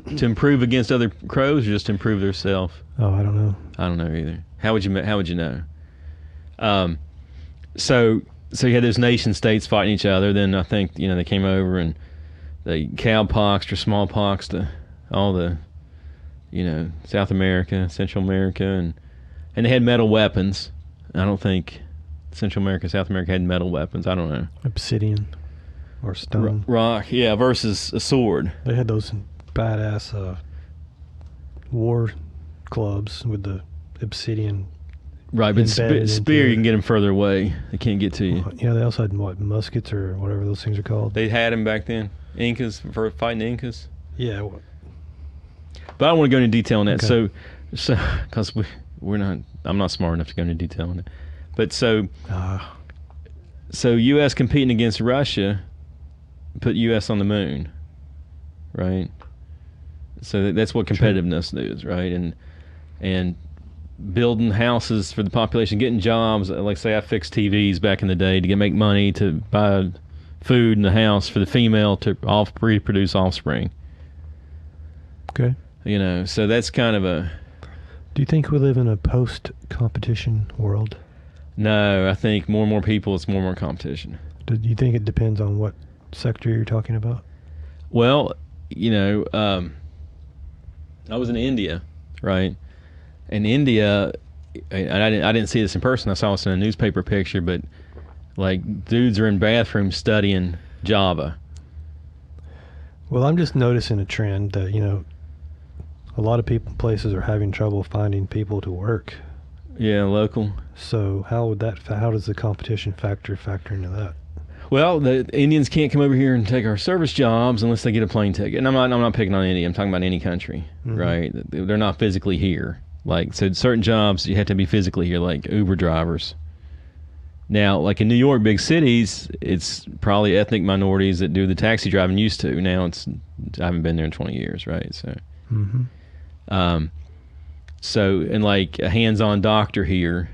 improve against other crows, or just to improve themselves? Oh, I don't know. I don't know either. How would you know? So you had those nation states fighting each other. Then I think they came over and they cowpoxed or smallpox to all the South America, Central America, and they had metal weapons. I don't think Central America, South America had metal weapons. I don't know. Obsidian or stone. Rock, versus a sword. They had those badass war clubs with the obsidian. Right, but spear, you can get them further away. They can't get to you. Yeah, they also had muskets or whatever those things are called. They had them back then. Incas, for fighting the Incas. Yeah. But I don't want to go into detail on that. Okay. So because we're not, I'm not smart enough to go into detail on it. But so U.S. competing against Russia put U.S. on the moon, right? So that's what competitiveness is, right? And building houses for the population, getting jobs. Like, say I fixed TVs back in the day to make money to buy food in the house for the female to reproduce offspring. Okay. So that's kind of a... Do you think we live in a post-competition world? No, I think more and more people, it's more and more competition. Do you think it depends on what sector you're talking about? Well, I was in India, right? In India, and I didn't see this in person. I saw this in a newspaper picture, but like dudes are in bathrooms studying Java. Well, I'm just noticing a trend that a lot of places are having trouble finding people to work. Yeah, local. So how does the competition factor into that? Well, the Indians can't come over here and take our service jobs unless they get a plane ticket. And I'm not picking on India. I'm talking about any country, right? They're not physically here. Like, so certain jobs you have to be physically here, like Uber drivers. Now, like in New York, big cities, it's probably ethnic minorities that do the taxi driving used to. Now I haven't been there in 20 years, right? So, and like a hands-on doctor here,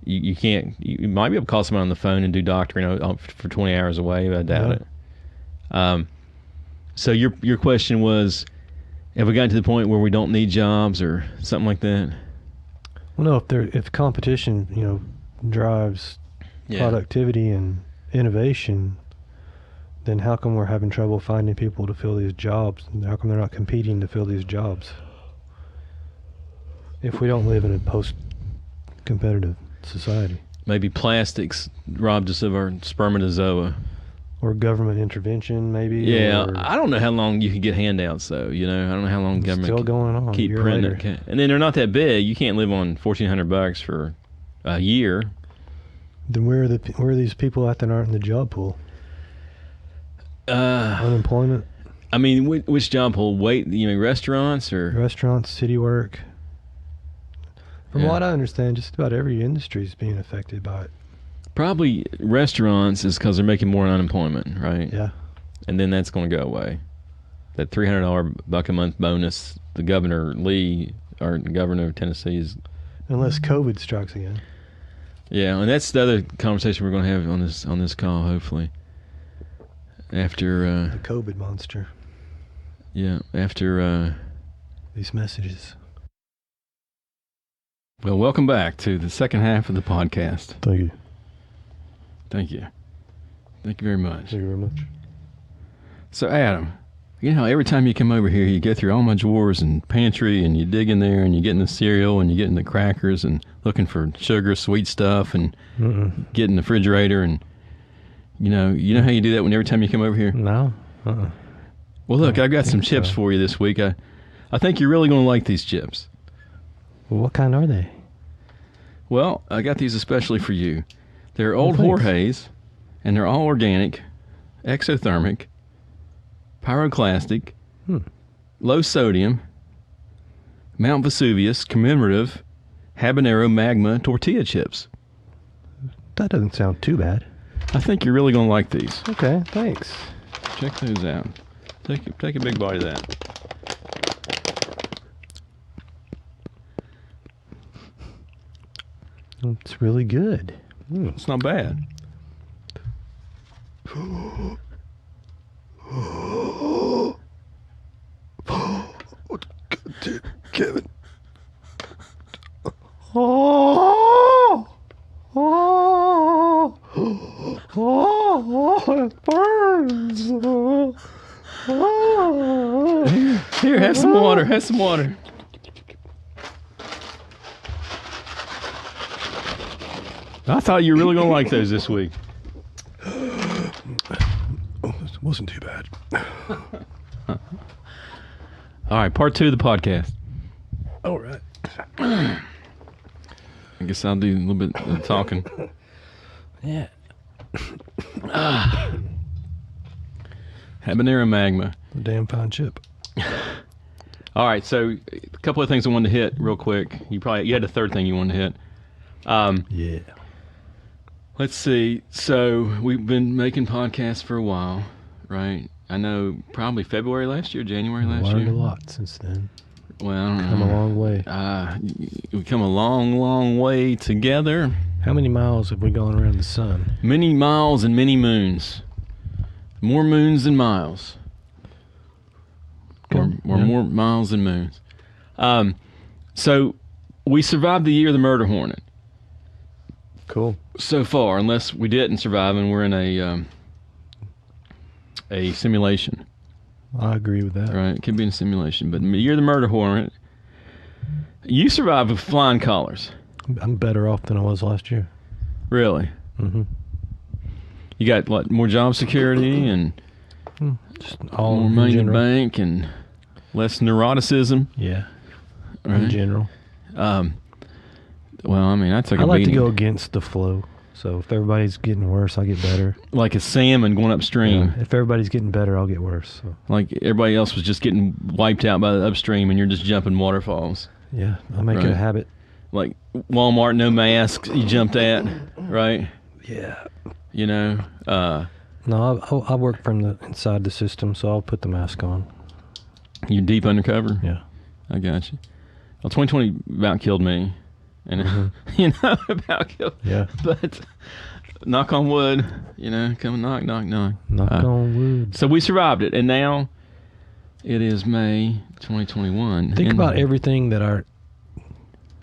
you can't. You might be able to call someone on the phone and do doctoring for 20 hours away, but I doubt it. So your question was, have we gotten to the point where we don't need jobs or something like that? Well, no. If competition, drives productivity and innovation, then how come we're having trouble finding people to fill these jobs? And how come they're not competing to fill these jobs? If we don't live in a post-competitive. society. Maybe plastics robbed us of our spermatozoa. Or government intervention, maybe. Yeah, or I don't know how long you could get handouts, though. You know, I don't know how long government still going on. keep printing it. And then they're not that big. You can't live on $1,400 for a year. Then where are these people at that aren't in the job pool? Unemployment. I mean, which job pool? Wait, you mean restaurants or restaurants, city work? From what I understand, just about every industry is being affected by it. Probably restaurants is because they're making more unemployment, right? Yeah. And then that's going to go away. That $300 buck a month bonus, the Governor Lee, or governor of Tennessee, is... Unless COVID strikes again. Yeah, and that's the other conversation we're going to have on this call, hopefully. After... the COVID monster. Yeah, after... these messages. Well, welcome back to the second half of the podcast. Thank you. Thank you. Thank you very much. Thank you very much. So, Adam, you know how every time you come over here, you go through all my drawers and pantry, and you dig in there, and you get in the cereal, and you get in the crackers, and looking for sugar, sweet stuff, and get in the refrigerator, and you know how you do that when every time you come over here? No. Well, look, I've got some chips for you this week. I think you're really going to like these chips. Well, what kind are they? Well, I got these especially for you. They're Old Jorge's, and they're all organic, exothermic, pyroclastic, low sodium, Mount Vesuvius, commemorative, habanero magma tortilla chips. That doesn't sound too bad. I think you're really going to like these. Okay, thanks. Check those out. Take a big bite of that. It's really good. It's not bad. Kevin. Oh, it burns. Here, have some water. Have some water. I thought you were really going to like those this week. It wasn't too bad. All right, part 2 of the podcast. All right. I guess I'll do a little bit of talking. Yeah. Habanero magma. Damn fine chip. All right, so a couple of things I wanted to hit real quick. You had a third thing you wanted to hit. Yeah. Let's see. So we've been making podcasts for a while, right? I know probably February last year, January last year. Learned a lot since then. Well, I don't know. Come a long way. We've come a long, long way together. How many miles have we gone around the sun? Many miles and many moons. More moons than miles. Or more miles than moons. So we survived the year of the murder hornet. Cool. So far, unless we didn't survive and we're in a simulation. I agree with that. Right, it could be in a simulation. But you're the murder hornet. You survived with flying colors. I'm better off than I was last year. Really? Mm-hmm. You got, what, more job security and just all more money in the bank and less neuroticism? Yeah, right? in general. Well, I mean, I took a I like beating. to go against the flow. So if everybody's getting worse, I get better. Like a salmon going upstream. Yeah, if everybody's getting better, I'll get worse. So. Like everybody else was just getting wiped out by the upstream and you're just jumping waterfalls. Yeah, I make it a habit. Like Walmart, no masks, you jumped at, right? Yeah. You know? No, I work from the inside the system, so I'll put the mask on. You're deep undercover? Yeah. I got you. Well, 2020 about killed me. And, you know, about killed. Yeah. But, knock on wood, you know, come knock, knock, knock. Knock on wood. So we survived it, and now it is May 2021. Think about everything that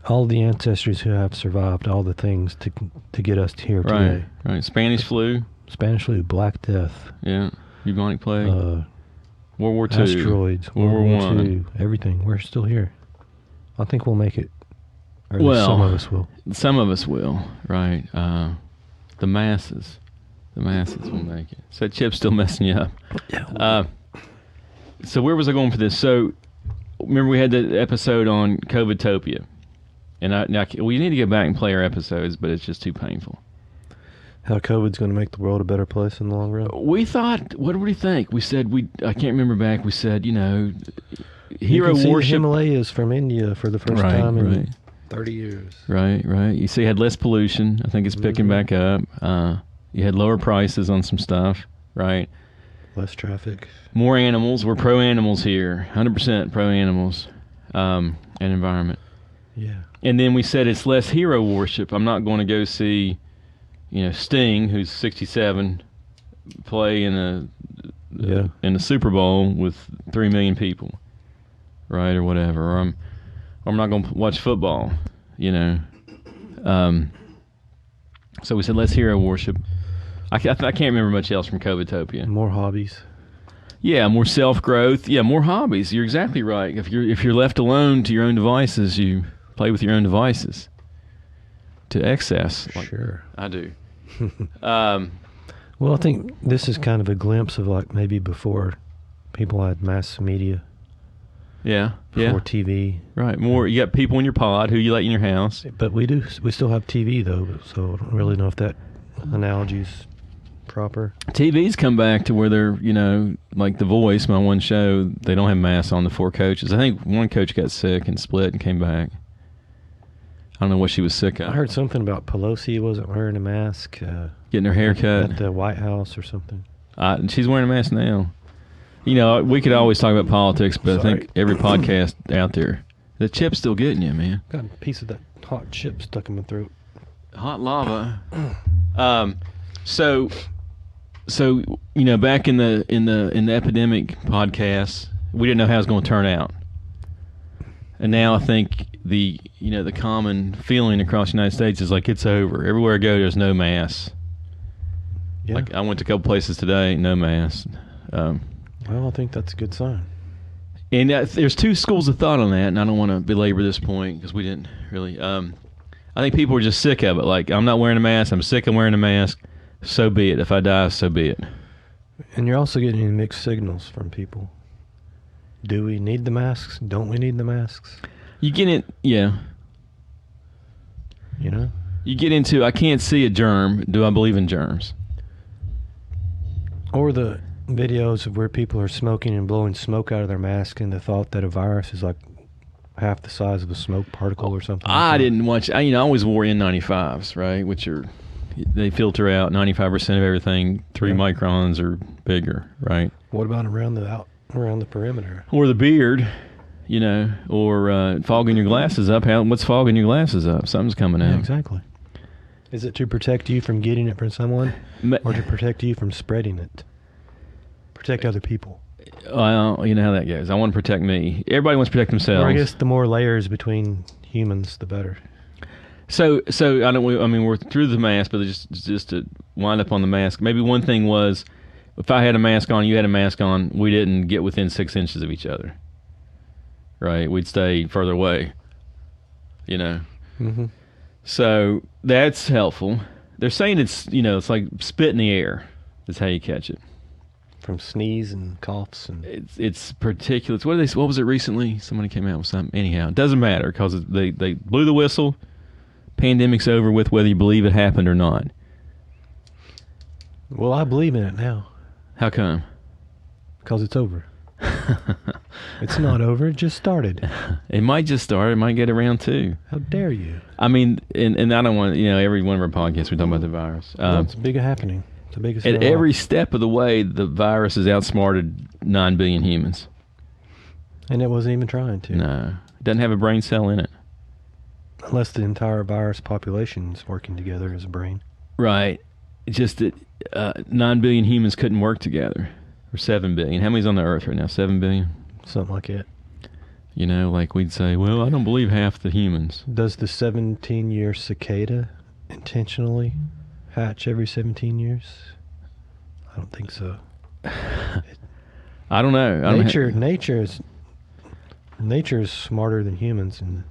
all the ancestors who have survived, all the things to get us here today. Right. Spanish flu. Spanish flu, Black Death. Yeah. Bubonic plague. World War II. Asteroids. World War II. Everything. We're still here. I think we'll make it Or at least some of us will. Some of us will, right? The masses will make it. So Chip's still messing you up. Yeah. So where was I going for this? So remember we had the episode on COVIDtopia, and we need to go back and play our episodes, but it's just too painful. How COVID's going to make the world a better place in the long run? We thought, what did we think? We said, I can't remember back, we said, hero you can see worship. the Himalayas from India for the first time in 30 years. Right. You see, had less pollution. I think it's picking back up. You had lower prices on some stuff, right? Less traffic. More animals. We're pro-animals here. 100% pro-animals and environment. Yeah. And then we said it's less hero worship. I'm not going to go see... Sting, who's 67, play in a Super Bowl with 3 million people, right, or whatever. Or I'm not going to watch football, So we said let's hero worship. I can't remember much else from COVIDtopia. More hobbies. Yeah, more self-growth. Yeah, more hobbies. You're exactly right. If you're left alone to your own devices, you play with your own devices to excess. Sure. I do. Well, I think this is kind of a glimpse of like maybe before people had mass media. Yeah. Before TV. Right. More. You got people in your pod who you let in your house. But we still have TV though, so I don't really know if that analogy is proper. TV's come back to where they're, like The Voice, my one show, they don't have masks on the 4 coaches. I think one coach got sick and split and came back. I don't know what she was sick of. I heard something about Pelosi wasn't wearing a mask. Getting her hair cut. At the White House or something. She's wearing a mask now. We could always talk about politics, but I think every podcast out there, the chip's still getting you, man. Got a piece of that hot chip stuck in my throat. Hot lava. So back in the epidemic podcast, we didn't know how it was going to turn out. And now I think the common feeling across the United States is like it's over. Everywhere I go, there's no masks. Yeah. Like I went to a couple places today, no masks. Well, I think that's a good sign. And there's 2 schools of thought on that, and I don't want to belabor this point because we didn't really. I think people are just sick of it. Like, I'm not wearing a mask. I'm sick of wearing a mask. So be it. If I die, so be it. And you're also getting mixed signals from people. Do we need the masks? Don't we need the masks? You get it, yeah. You get into, I can't see a germ. Do I believe in germs? Or the videos of where people are smoking and blowing smoke out of their mask and the thought that a virus is like half the size of a smoke particle or something. I didn't watch, I always wore N95s, right? They filter out 95% of everything, 3 microns or bigger, right? What about around the perimeter? Or the beard, or fogging your glasses up. What's fogging your glasses up? Something's coming out. Yeah, exactly. Is it to protect you from getting it from someone, or to protect you from spreading it? Protect other people. Well, you know how that goes. I want to protect me. Everybody wants to protect themselves. Or I guess the more layers between humans, the better. So we're through the mask, but just to wind up on the mask. Maybe one thing was, if I had a mask on, you had a mask on, we didn't get within 6 inches of each other. Right? We'd stay further away. Mm-hmm. So that's helpful. They're saying it's like spit in the air. That's how you catch it. From sneeze and coughs and it's particulates. What was it recently? Somebody came out with something. Anyhow, it doesn't matter because they blew the whistle. Pandemic's over with, whether you believe it happened or not. Well, I believe in it now. How come? Because it's over. It's not over. It just started. It might just start. It might get around too. How dare you? I mean, and I don't want every one of our podcasts we talk about the virus. It's a big happening. It's the biggest. At every step of the way, the virus has outsmarted 9 billion humans. And it wasn't even trying to. No, it doesn't have a brain cell in it. Unless the entire virus population is working together as a brain. Right. It's just that 9 billion humans couldn't work together. Or 7 billion. How many's on the Earth right now? 7 billion? Something like that. Like we'd say, well, I don't believe half the humans. Does the 17-year cicada intentionally hatch every 17 years? I don't think so. I don't know. Nature is Nature is smarter than humans, and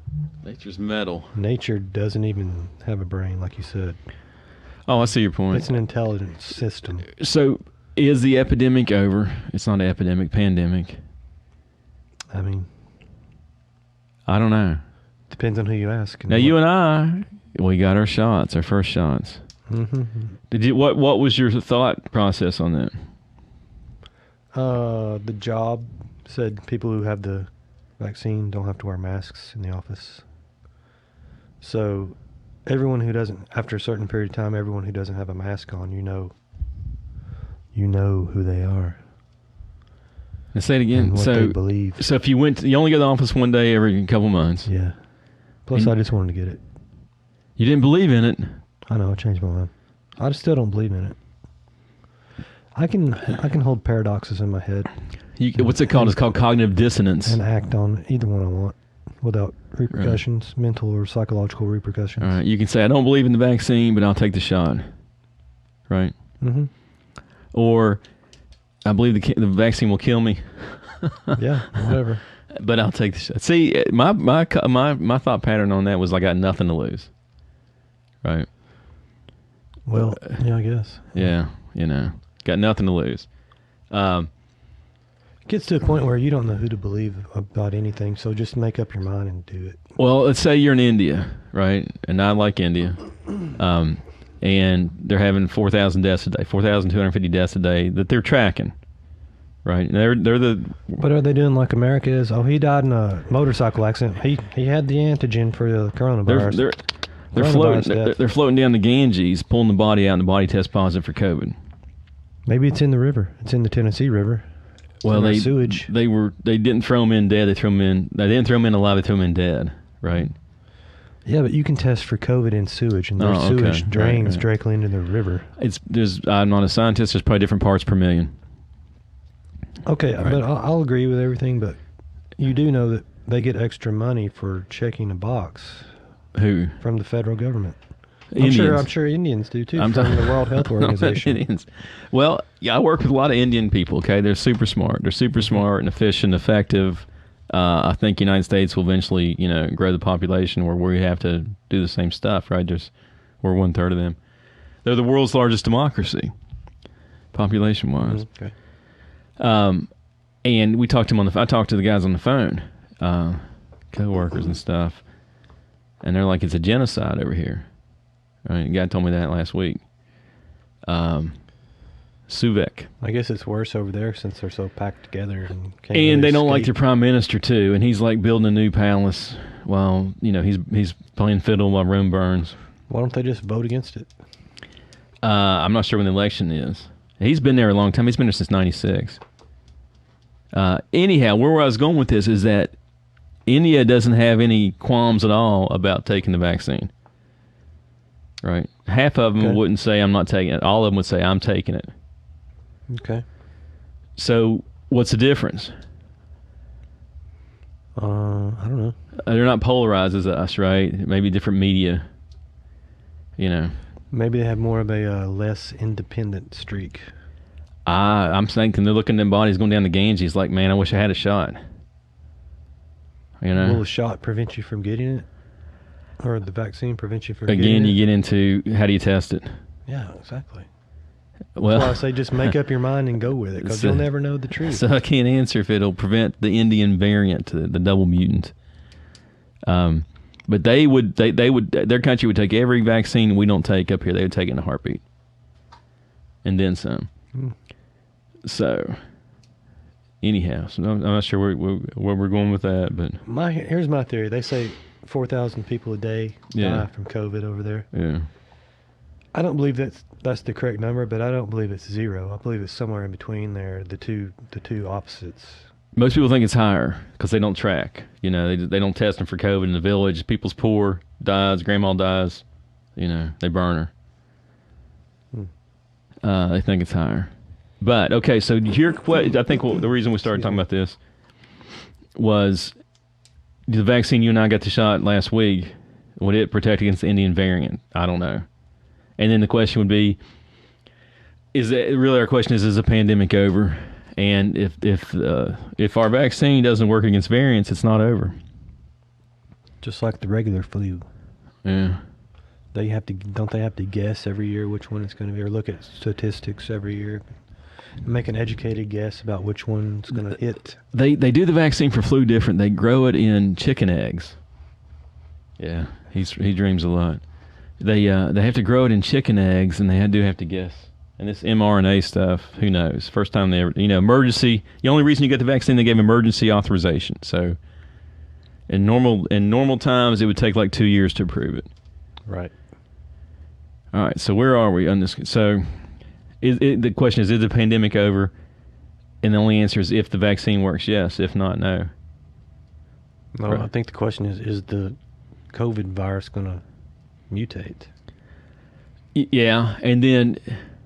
Nature's metal. nature doesn't even have a brain, like you said. Oh, I see your point. It's an intelligent system. So, is the epidemic over? It's not an epidemic, pandemic. I mean, I don't know. depends on who you ask. Now, you and I, we got our shots, our first shots. Mm-hmm. Did you? What was your thought process on that? The job said people who have the vaccine don't have to wear masks in the office. So, everyone who doesn't, after a certain period of time, everyone who doesn't have a mask on, you know who they are. Let's say it again. And what they believe. So if you only go to the office one day every couple months. Yeah. Plus, I just wanted to get it. You didn't believe in it. I know. I changed my mind. I still don't believe in it. I can hold paradoxes in my head. What's it called? It's called cognitive dissonance. And act on either one I want without repercussions, mental or psychological repercussions. All right. You can say, I don't believe in the vaccine, but I'll take the shot. Right? Mm-hmm. Or, I believe the vaccine will kill me. Yeah, whatever. But I'll take the shot. See, my thought pattern on that was I got nothing to lose. Right? Well, yeah, I guess. Yeah, got nothing to lose. It gets to a point where you don't know who to believe about anything, so just make up your mind and do it. Well, let's say you're in India, right? And I like India. And they're having 4,000 deaths a day, 4,250 deaths a day that they're tracking, right? And they're the. But are they doing like America is? Oh, he died in a motorcycle accident. He had the antigen for the coronavirus. They're floating down the Ganges, pulling the body out, and the body tests positive for COVID. Maybe it's in the river. It's in the Tennessee River. Well, sewage. They didn't throw them in dead. They didn't throw them in alive. They threw them in dead, right? Yeah, but you can test for COVID in sewage, and there's sewage drains directly into the river. I'm not a scientist. There's probably different parts per million. Okay, right. But I'll agree with everything. But you do know that they get extra money for checking a box. Who? From the federal government. Indians. I'm sure Indians do too. From the World Health Organization. Indians. Well, yeah, I work with a lot of Indian people. Okay, they're super smart. They're super smart and efficient, effective. I think the United States will eventually, grow the population where we have to do the same stuff, right? We're 1/3 of them. They're the world's largest democracy, population-wise. Okay. And we talked to them I talked to the guys on the phone, co-workers and stuff, and they're like, it's a genocide over here. Right? The guy told me that last week. Suvek. I guess it's worse over there since they're so packed together. And they don't like their prime minister, too. And he's like building a new palace while, he's playing fiddle while Rome burns. Why don't they just vote against it? I'm not sure when the election is. He's been there a long time. He's been there since 96. Anyhow, where I was going with this is that India doesn't have any qualms at all about taking the vaccine. Right? Half of them wouldn't say, I'm not taking it. All of them would say, I'm taking it. Okay. So, what's the difference? I don't know. They're not polarized as us, right? Maybe different media. Maybe they have more of a less independent streak. I'm thinking they're looking at them bodies going down the Ganges like, man, I wish I had a shot. Will a shot prevent you from getting it? Or the vaccine prevent you from getting it? Again, you get into how do you test it? Yeah, exactly. Well, that's why I say just make up your mind and go with it, because you'll never know the truth. So I can't answer if it'll prevent the Indian variant, the double mutant. But they would, their country would take every vaccine we don't take up here. They would take it in a heartbeat, and then some. So, anyhow, I'm not sure where we're going with that, but here's my theory. They say 4,000 people a day die from COVID over there. Yeah. I don't believe that's the correct number, but I don't believe it's zero. I believe it's somewhere in between there, the two opposites. Most people think it's higher because they don't track. They don't test them for COVID in the village. People's poor, dies, grandma dies, they burn her. They think it's higher. But, okay, so I think the reason we started talking about this was the vaccine you and I got the shot last week, would it protect against the Indian variant? I don't know. And then the question would be, is the pandemic over? And if our vaccine doesn't work against variants, it's not over. Just like the regular flu. Yeah. Don't they have to guess every year which one it's going to be, or look at statistics every year, and make an educated guess about which one's going to hit? They do the vaccine for flu different. They grow it in chicken eggs. Yeah, he dreams a lot. They have to grow it in chicken eggs, and they do have to guess. And this mRNA stuff, who knows? First time they ever, emergency. The only reason you get the vaccine, they gave emergency authorization. So in normal times, it would take like 2 years to approve it. Right. All right. So where are we on this? So the question is the pandemic over? And the only answer is if the vaccine works, yes. If not, no. No, Right. I think the question is the COVID virus going to mutate? Yeah, and then,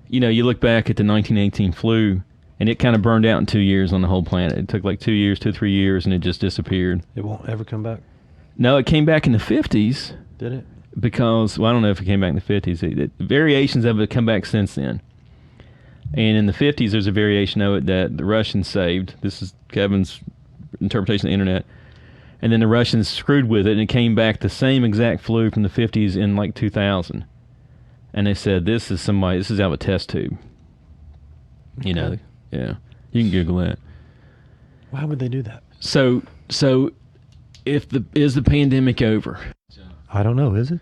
you look back at the 1918 flu, and it kind of burned out in 2 years on the whole planet. It took like 2 years, 3 years, and it just disappeared. It won't ever come back? No, it came back in the 50s. Did it? Because, I don't know if it came back in the 50s. Variations of it come back since then. And in the 50s, there's a variation of it that the Russians saved. This is Kevin's interpretation of the internet. And then the Russians screwed with it, and it came back the same exact flu from the 50s in like 2000. And they said, this is out of a test tube. Okay. Yeah. You can Google that. Why would they do that? So is the pandemic over? I don't know, is it?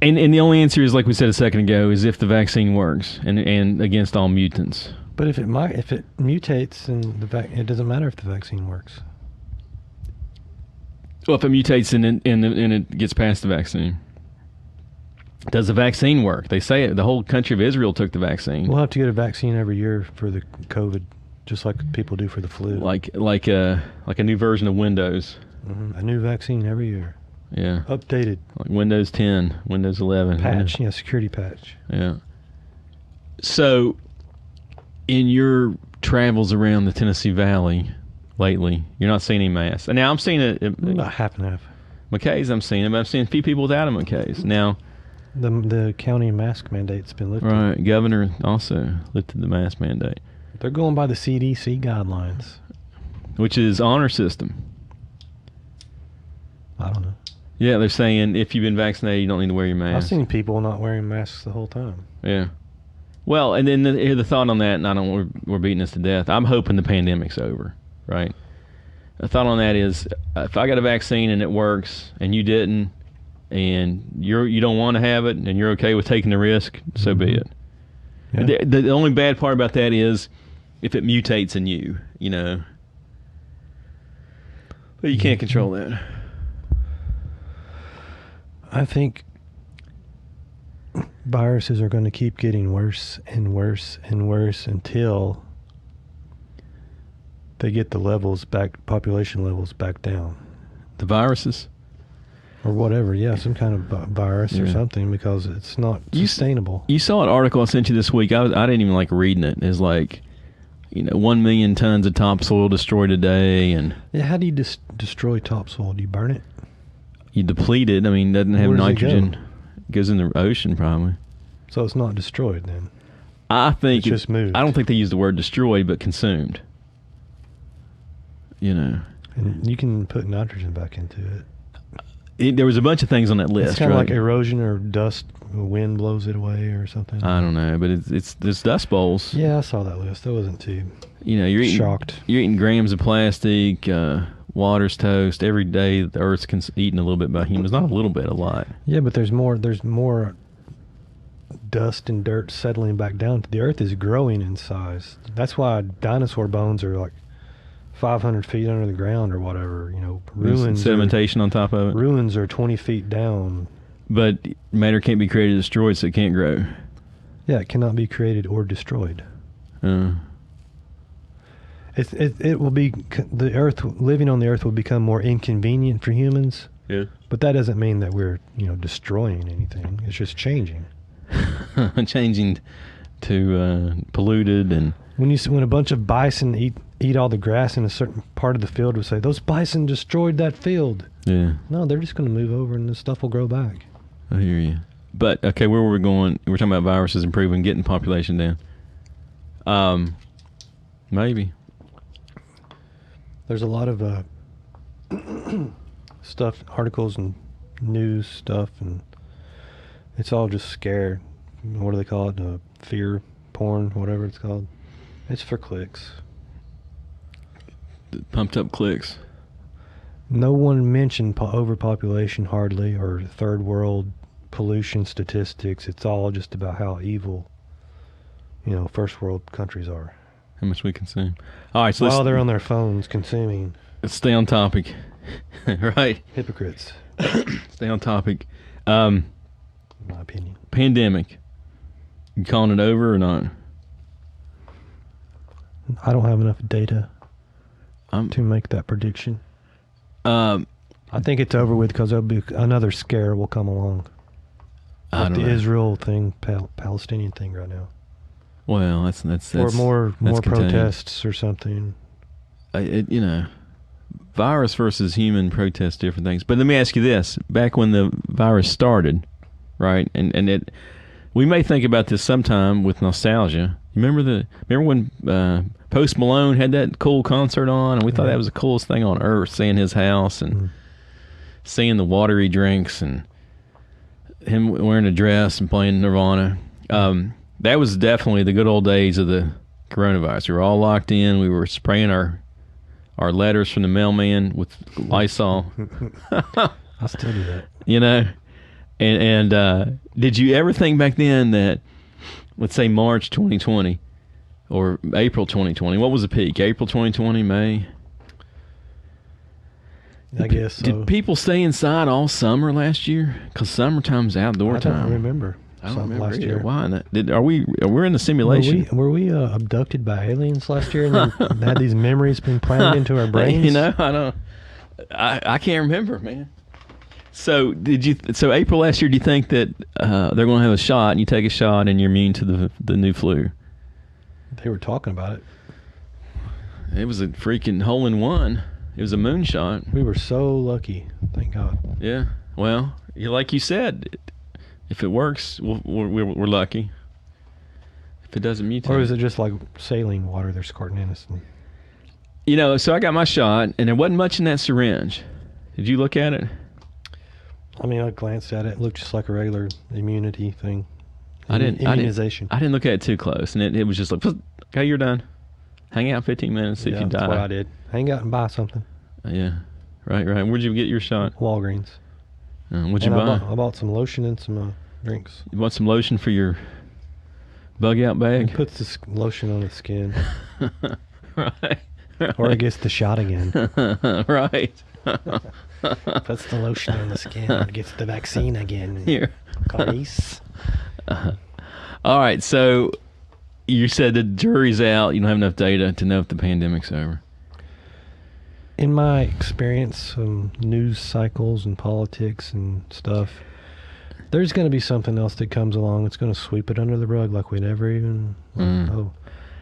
And the only answer is, like we said a second ago, is if the vaccine works and against all mutants. But if it mutates, and it doesn't matter if the vaccine works. Well, if it mutates and it gets past the vaccine. Does the vaccine work? They say the whole country of Israel took the vaccine. We'll have to get a vaccine every year for the COVID, just like people do for the flu. Like a new version of Windows. Mm-hmm. A new vaccine every year. Yeah. Updated. Like Windows 10, Windows 11. Patch, security patch. Yeah. So, in your travels around the Tennessee Valley lately, you're not seeing any masks. And now I'm seeing it. About half and half. McKay's I'm seeing it, but I'm seeing a few people without a McKay's. Now, the county mask mandate's been lifted. right, governor also lifted the mask mandate. They're going by the CDC guidelines. Which is honor system. I don't know. Yeah, they're saying if you've been vaccinated, you don't need to wear your mask. I've seen people not wearing masks the whole time. Yeah. Well, and then here's the thought on that, and we're beating this to death. I'm hoping the pandemic's over, right? The thought on that is, if I got a vaccine and it works, and you didn't, and you don't want to have it, and you're okay with taking the risk, so be it. Yeah. The only bad part about that is if it mutates in you, But you can't control that. I think viruses are going to keep getting worse and worse and worse until they get the population levels back down. The viruses? Or whatever, some kind of virus or something, because it's not sustainable. You saw an article I sent you this week. I didn't even like reading it. It's like, 1 million tons of topsoil destroyed a day. And yeah, how do you destroy topsoil? Do you burn it? You deplete it. I mean, it doesn't have Where does it nitrogen. go? It goes in the ocean, probably. So it's not destroyed then? I think it's just moved. I don't think they use the word destroyed, but consumed. And you can put nitrogen back into it. There was a bunch of things on that list. It's kind of right? like erosion or dust. The wind blows it away or something. I don't know, but there's dust bowls. Yeah, I saw that list. I wasn't too you're shocked. You're eating grams of plastic. Water's toast. Every day the Earth's eaten a little bit by humans. Not a little bit, a lot. Yeah, but there's more dust and dirt settling back down. The Earth is growing in size. That's why dinosaur bones are like 500 feet under the ground or whatever. Ruins. Sedimentation on top of it. Ruins are 20 feet down. But matter can't be created or destroyed, so it can't grow. Yeah, it cannot be created or destroyed. It will be the Earth. Living on the Earth will become more inconvenient for humans. Yeah. But that doesn't mean that we're destroying anything. It's just changing. Changing to polluted and. When a bunch of bison eat all the grass in a certain part of the field, we'll say those bison destroyed that field. Yeah. No, they're just going to move over and the stuff will grow back. I hear you. But okay, where were we going? We're talking about viruses improving, getting population down. Maybe. There's a lot of stuff, articles and news stuff, and it's all just scare. What do they call it? Fear porn, whatever it's called. It's for clicks. Pumped up clicks. No one mentioned overpopulation hardly, or third world pollution statistics. It's all just about how evil, first world countries are. How much we consume. All right, so while they're on their phones consuming. Let's stay on topic. Right. Hypocrites. Stay on topic. In my opinion. Pandemic. You calling it over or not? I don't have enough data to make that prediction. I think it's over with because there'll be another scare will come along. Like the Israel thing, Palestinian thing right now. Well, that's or more contained. Protests or something. Virus versus human protests, different things. But let me ask you this: back when the virus started, right? And we may think about this sometime with nostalgia. Remember when Post Malone had that cool concert on, and we thought that was the coolest thing on earth, seeing his house and seeing the water he drinks and him wearing a dress and playing Nirvana. That was definitely the good old days of the coronavirus. We were all locked in. We were spraying our letters from the mailman with Lysol. I still do that. And did you ever think back then that, let's say March 2020 or April 2020, what was the peak? April 2020, May? I guess so. Did people stay inside all summer last year? Because summertime's outdoor time. I don't remember. I don't remember last year. Why? We're in the simulation. Were we abducted by aliens last year and then had these memories been planted into our brains? I can't remember, man. So April last year, do you think that they're going to have a shot and you take a shot and you're immune to the new flu? They were talking about it. It was a freaking hole-in-one. It was a moonshot. We were so lucky. Thank God. Yeah. Well, like you said, if it works, we're lucky. If it doesn't mutate. Or is it just like saline water they're squirting in us? So I got my shot, and there wasn't much in that syringe. Did you look at it? I mean, I glanced at it. It looked just like a regular immunity thing. Immunization. I didn't look at it too close, and it was just like, okay, you're done. Hang out 15 minutes, see if you die. That's what I did. Hang out and buy something. Yeah. Right. Where'd you get your shot? Walgreens. What'd you buy? I bought some lotion and some drinks. You bought some lotion for your bug-out bag? It puts the lotion on the skin. Right. Or it gets the shot again. Right. Puts the lotion on the skin and gets the vaccine again. Here. Clarice. All right, so you said the jury's out. You don't have enough data to know if the pandemic's over. In my experience, news cycles and politics and stuff, there's going to be something else that comes along that's going to sweep it under the rug like we never even...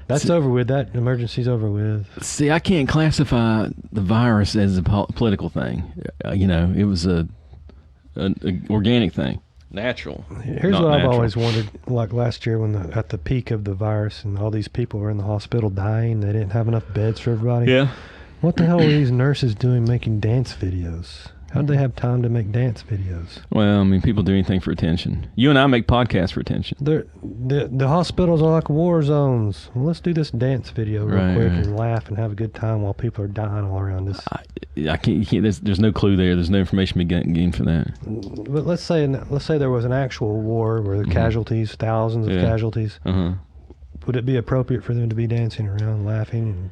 That's over with. That emergency's over with. See, I can't classify the virus as a political thing. It was an organic thing. Natural. Here's what I've always wondered, like last year when at the peak of the virus and all these people were in the hospital dying, they didn't have enough beds for everybody. Yeah. What the hell were these nurses doing making dance videos? How'd they have time to make dance videos? Well, I mean, people do anything for attention. You and I make podcasts for attention. The hospitals are like war zones. Well, let's do this dance video real quick and laugh and have a good time while people are dying all around us. I can't. There's no clue there. There's no information to be gained from that. But let's say there was an actual war where the casualties, thousands of casualties. Would it be appropriate for them to be dancing around, laughing?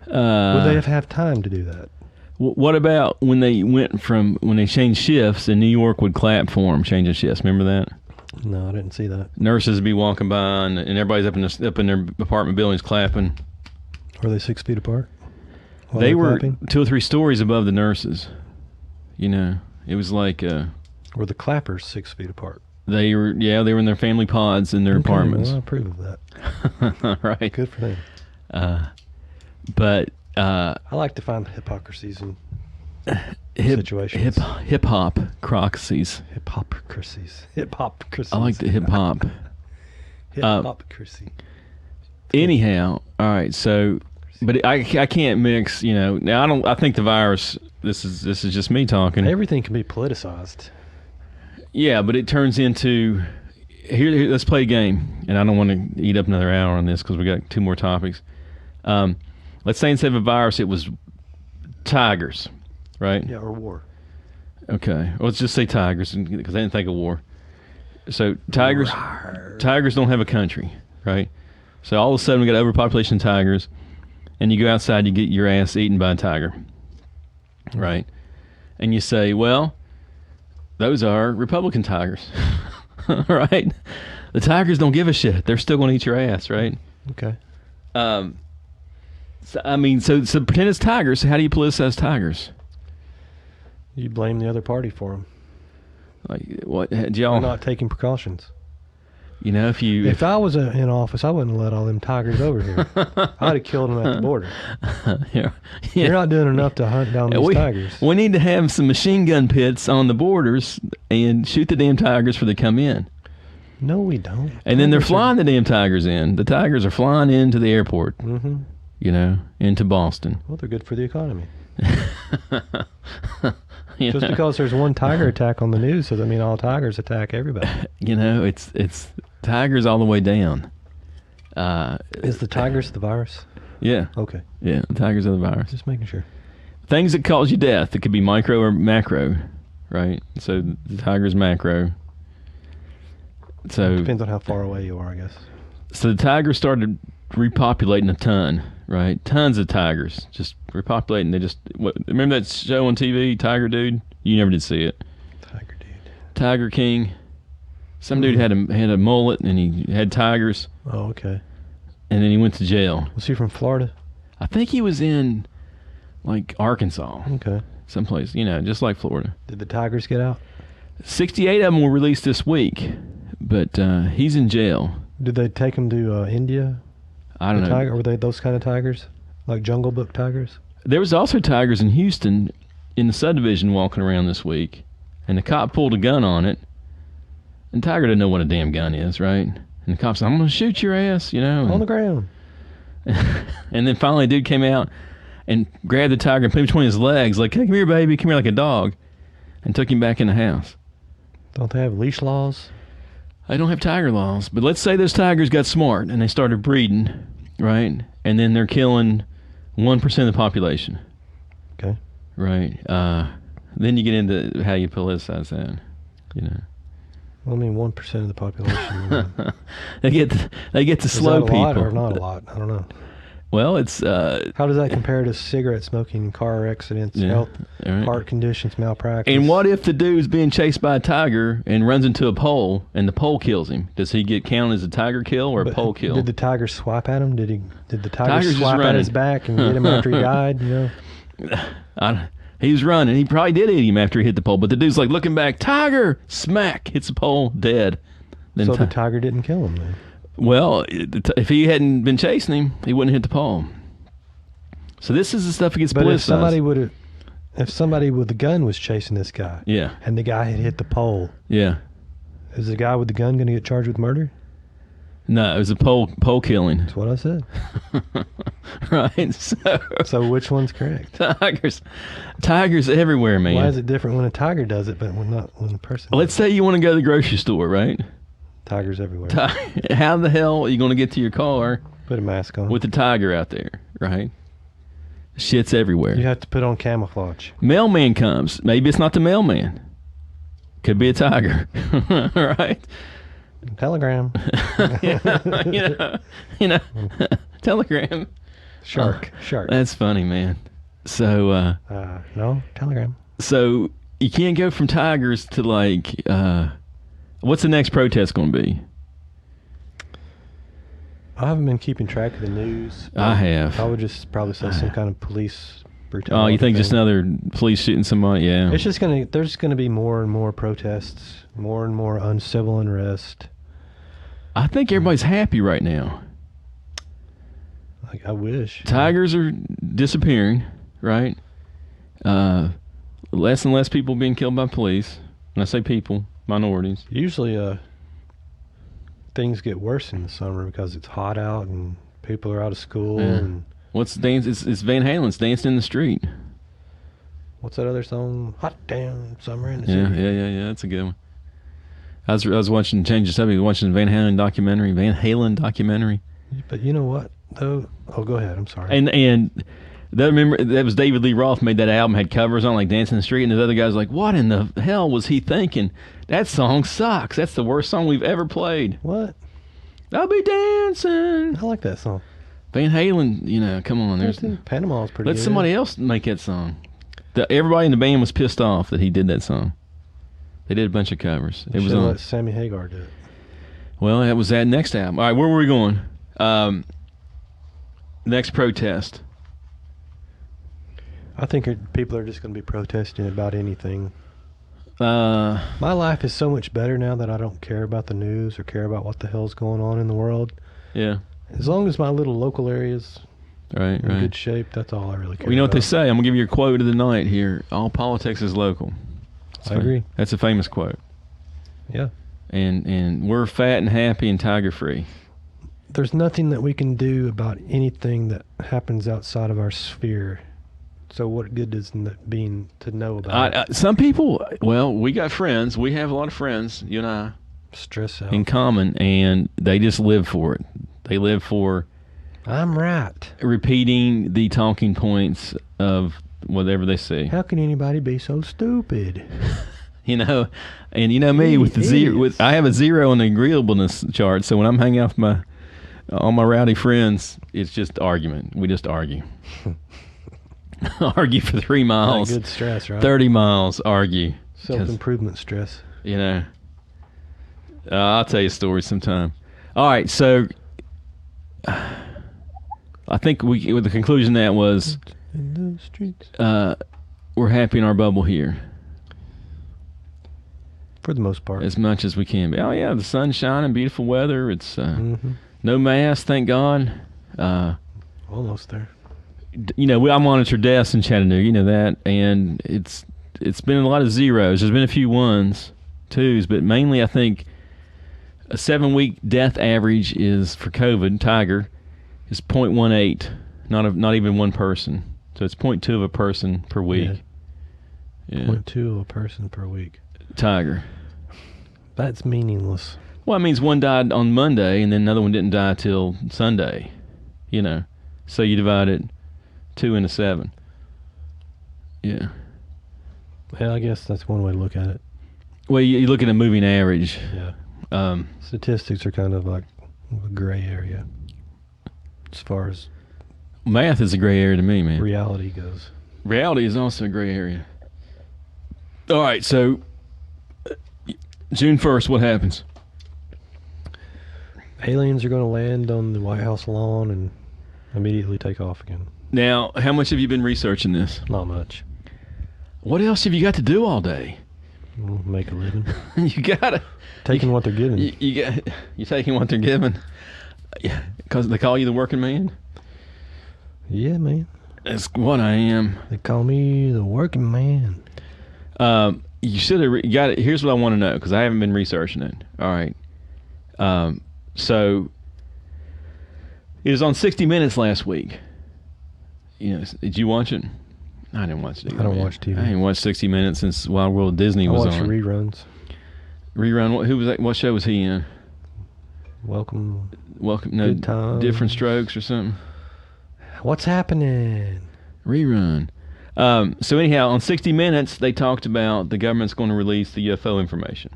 Would they have time to do that? What about when they changed shifts and New York would clap for them changing shifts? Remember that? No, I didn't see that. Nurses would be walking by and everybody's up in their apartment buildings clapping. Were they 6 feet apart? They were clapping? 2 or 3 stories above the nurses. It was like... Were the clappers 6 feet apart? They were in their family pods in their apartments. Well, I approve of that. Right. Good for them. But... I like to find the hypocrisies in situations. Hip-hop croxies. Hypocrisies. I like the hip-hop. Hypocrisy. Anyhow, all right, so But I can't mix, now I think the virus, this is just me talking. Everything can be politicized. Yeah, but it turns into, here let's play a game. And I don't want to eat up another hour on this because we got 2 more topics. Let's say instead of a virus, it was tigers, right? Yeah, or war. Okay. Well, let's just say tigers because I didn't think of war. So tigers don't have a country, right? So all of a sudden we got overpopulation of tigers. And you go outside, you get your ass eaten by a tiger, right? And you say, well, those are Republican tigers, right? The tigers don't give a shit. They're still going to eat your ass, right? Okay. So pretend it's tigers. How do you politicize tigers? You blame the other party for them. Like, what? Y'all They're not taking precautions. If I was in office, I wouldn't let all them tigers over here. I'd have killed them at the border. Yeah. You're not doing enough to hunt down these tigers. We need to have some machine gun pits on the borders and shoot the damn tigers before they come in. No, we don't. And then they're flying the damn tigers in. The tigers are flying into the airport. Mm-hmm. Into Boston. Well, they're good for the economy. Just because there's one tiger attack on the news doesn't mean all tigers attack everybody. It's tigers all the way down. Is the tigers the virus? Yeah. Okay. Yeah, the tigers are the virus. Just making sure. Things that cause you death. It could be micro or macro, right? So the tiger's macro. So depends on how far away you are, I guess. So the tigers started repopulating a ton, right? Tons of tigers just repopulating. Remember that show on TV, Tiger Dude? You never did see it. Tiger Dude. Tiger King. Some dude had a mullet and he had tigers. Oh, okay. And then he went to jail. Was he from Florida? I think he was in like Arkansas. Okay. Someplace, just like Florida. Did the tigers get out? 68 of them were released this week, but he's in jail. Did they take him to India? I don't know. Were they those kind of tigers? Like Jungle Book tigers? There was also tigers in Houston in the subdivision walking around this week, and the cop pulled a gun on it. And Tiger doesn't know what a damn gun is, right? And the cop said, I'm going to shoot your ass, On the ground. And then finally a dude came out and grabbed the tiger and put him between his legs, like, hey, come here, baby, come here, like a dog, and took him back in the house. Don't they have leash laws? I don't have tiger laws, but let's say those tigers got smart and they started breeding, right? And then they're killing 1% of the population. Okay. Right. Then you get into how you politicize that, Well, I mean, 1% of the population. They get to slow people. Is that a lot or not a lot? I don't know. Well, it's... How does that compare to cigarette smoking, car accidents, health, heart conditions, malpractice? And what if the dude's being chased by a tiger and runs into a pole and the pole kills him? Does he get counted as a tiger kill or a pole kill? Did the tiger swipe at him? Did the tiger swipe at his back and get him after he died? He was running. He probably did eat him after he hit the pole, but the dude's like looking back, tiger, smack, hits the pole, dead. Then so the tiger didn't kill him then? Well, if he hadn't been chasing him, he wouldn't hit the pole. So this is the stuff that gets politicized. If somebody with a gun was chasing this guy, and the guy had hit the pole, is the guy with the gun going to get charged with murder? No, it was a pole killing. That's what I said. Right. So which one's correct? Tigers everywhere, man. Why is it different when a tiger does it, but when a person? Let's say you want to go to the grocery store, right? Tigers everywhere. How the hell are you going to get to your car? Put a mask on. With the tiger out there, right? Shit's everywhere. You have to put on camouflage. Mailman comes. Maybe it's not the mailman. Could be a tiger, right? Telegram. Telegram. Shark. That's funny, man. So, no, Telegram. So you can't go from tigers to like, what's the next protest going to be? I haven't been keeping track of the news. I have. I would just probably say some kind of police brutality. Oh, you think just another police shooting somebody? Yeah. It's just there's gonna be more and more protests, more and more uncivil unrest. I think everybody's happy right now. Like, I wish. Tigers are disappearing, right? Less and less people being killed by police. When I say people, minorities. Usually, things get worse in the summer because it's hot out and people are out of school and What's dance? It's Van Halen's "Dancing in the Street." What's that other song? Hot Damn Summer in the Yeah, City. yeah. That's a good one. I was watching, change the subject, watching Van Halen documentary. But you know what, though? Oh, go ahead. I'm sorry. And that was David Lee Roth made that album, had covers on like "Dancing in the Street," and the other guy's like, "What in the hell was he thinking? That song sucks. That's the worst song we've ever played." What? I'll be dancing. I like that song. Van Halen, come on. Panama's pretty Let good. somebody else make that song. Everybody in the band was pissed off that he did that song. They did a bunch of covers. It was on. Let Sammy Hagar do it. Well, that was that next album. All right, where were we going? Next protest. I think people are just going to be protesting about anything. Uh, My life is so much better now that I don't care about the news or care about what the hell's going on in the world. yeah. As long as my little local area's Right, in right. good shape, that's all I really care Well, you know what they about. say? I'm going to give you a quote of the night here. All politics is local. I agree. That's a famous quote. Yeah. And we're fat and happy and tiger free. There's nothing that we can do about anything that happens outside of our sphere. So what good does it being to know about it? Some people, well, we got friends. We have a lot of friends, you and I, Stress out. in common, and they just live for it. They live for I'm right. repeating the talking points of whatever they see. How can anybody be so stupid? And you know me with the zero. I have a 0 on the agreeableness chart. So when I'm hanging out with all my rowdy friends, it's just argument. We just argue. Argue for 3 miles. Not good stress, right? 30 miles. Argue. Self-improvement stress. I'll tell you a story sometime. All right, so I think the conclusion of that was In the streets. we're happy in our bubble here For the most part. as much as we can be. Oh yeah, the sun's shining, beautiful weather. It's Mhm. no mask, thank God. Almost there. I monitor deaths in Chattanooga, you know that, and it's been a lot of zeros. There's been a few 1s, 2s, but mainly I think a 7-week death average is for COVID, Tiger, is 0.18, not even one person. So it's 0.2 of a person per week. Yeah. 0.2 of a person per week. Tiger. That's meaningless. Well, it means one died on Monday, and then another one didn't die till Sunday. So you divide it 2 into 7. Yeah. Yeah, I guess that's one way to look at it. Well, you look at a moving average. Yeah. Um, Statistics are kind of like a gray area as far as Math is a gray area to me, man. reality goes. Reality is also a gray area. All right, so June 1st, what happens? Aliens are going to land on the White House lawn and immediately take off again. Now, how much have you been researching this? Not much. What else have you got to do all day? We'll make a living. You gotta Taking what they're giving. you're taking what they're giving. Because they call you the working man. Yeah, man. That's what I am. They call me the working man. You should have got it. Here's what I want to know because I haven't been researching it. All right. So it was on 60 Minutes last week. Did you watch it? I didn't watch it. I don't watch TV. I ain't watched 60 Minutes since Wild World of Disney I was watch on. reruns. Rerun. Who was that? What show was he in? Welcome. Welcome. No, Good Times. Different Strokes or something. What's happening? Rerun. So anyhow, on 60 Minutes, they talked about the government's going to release the UFO information.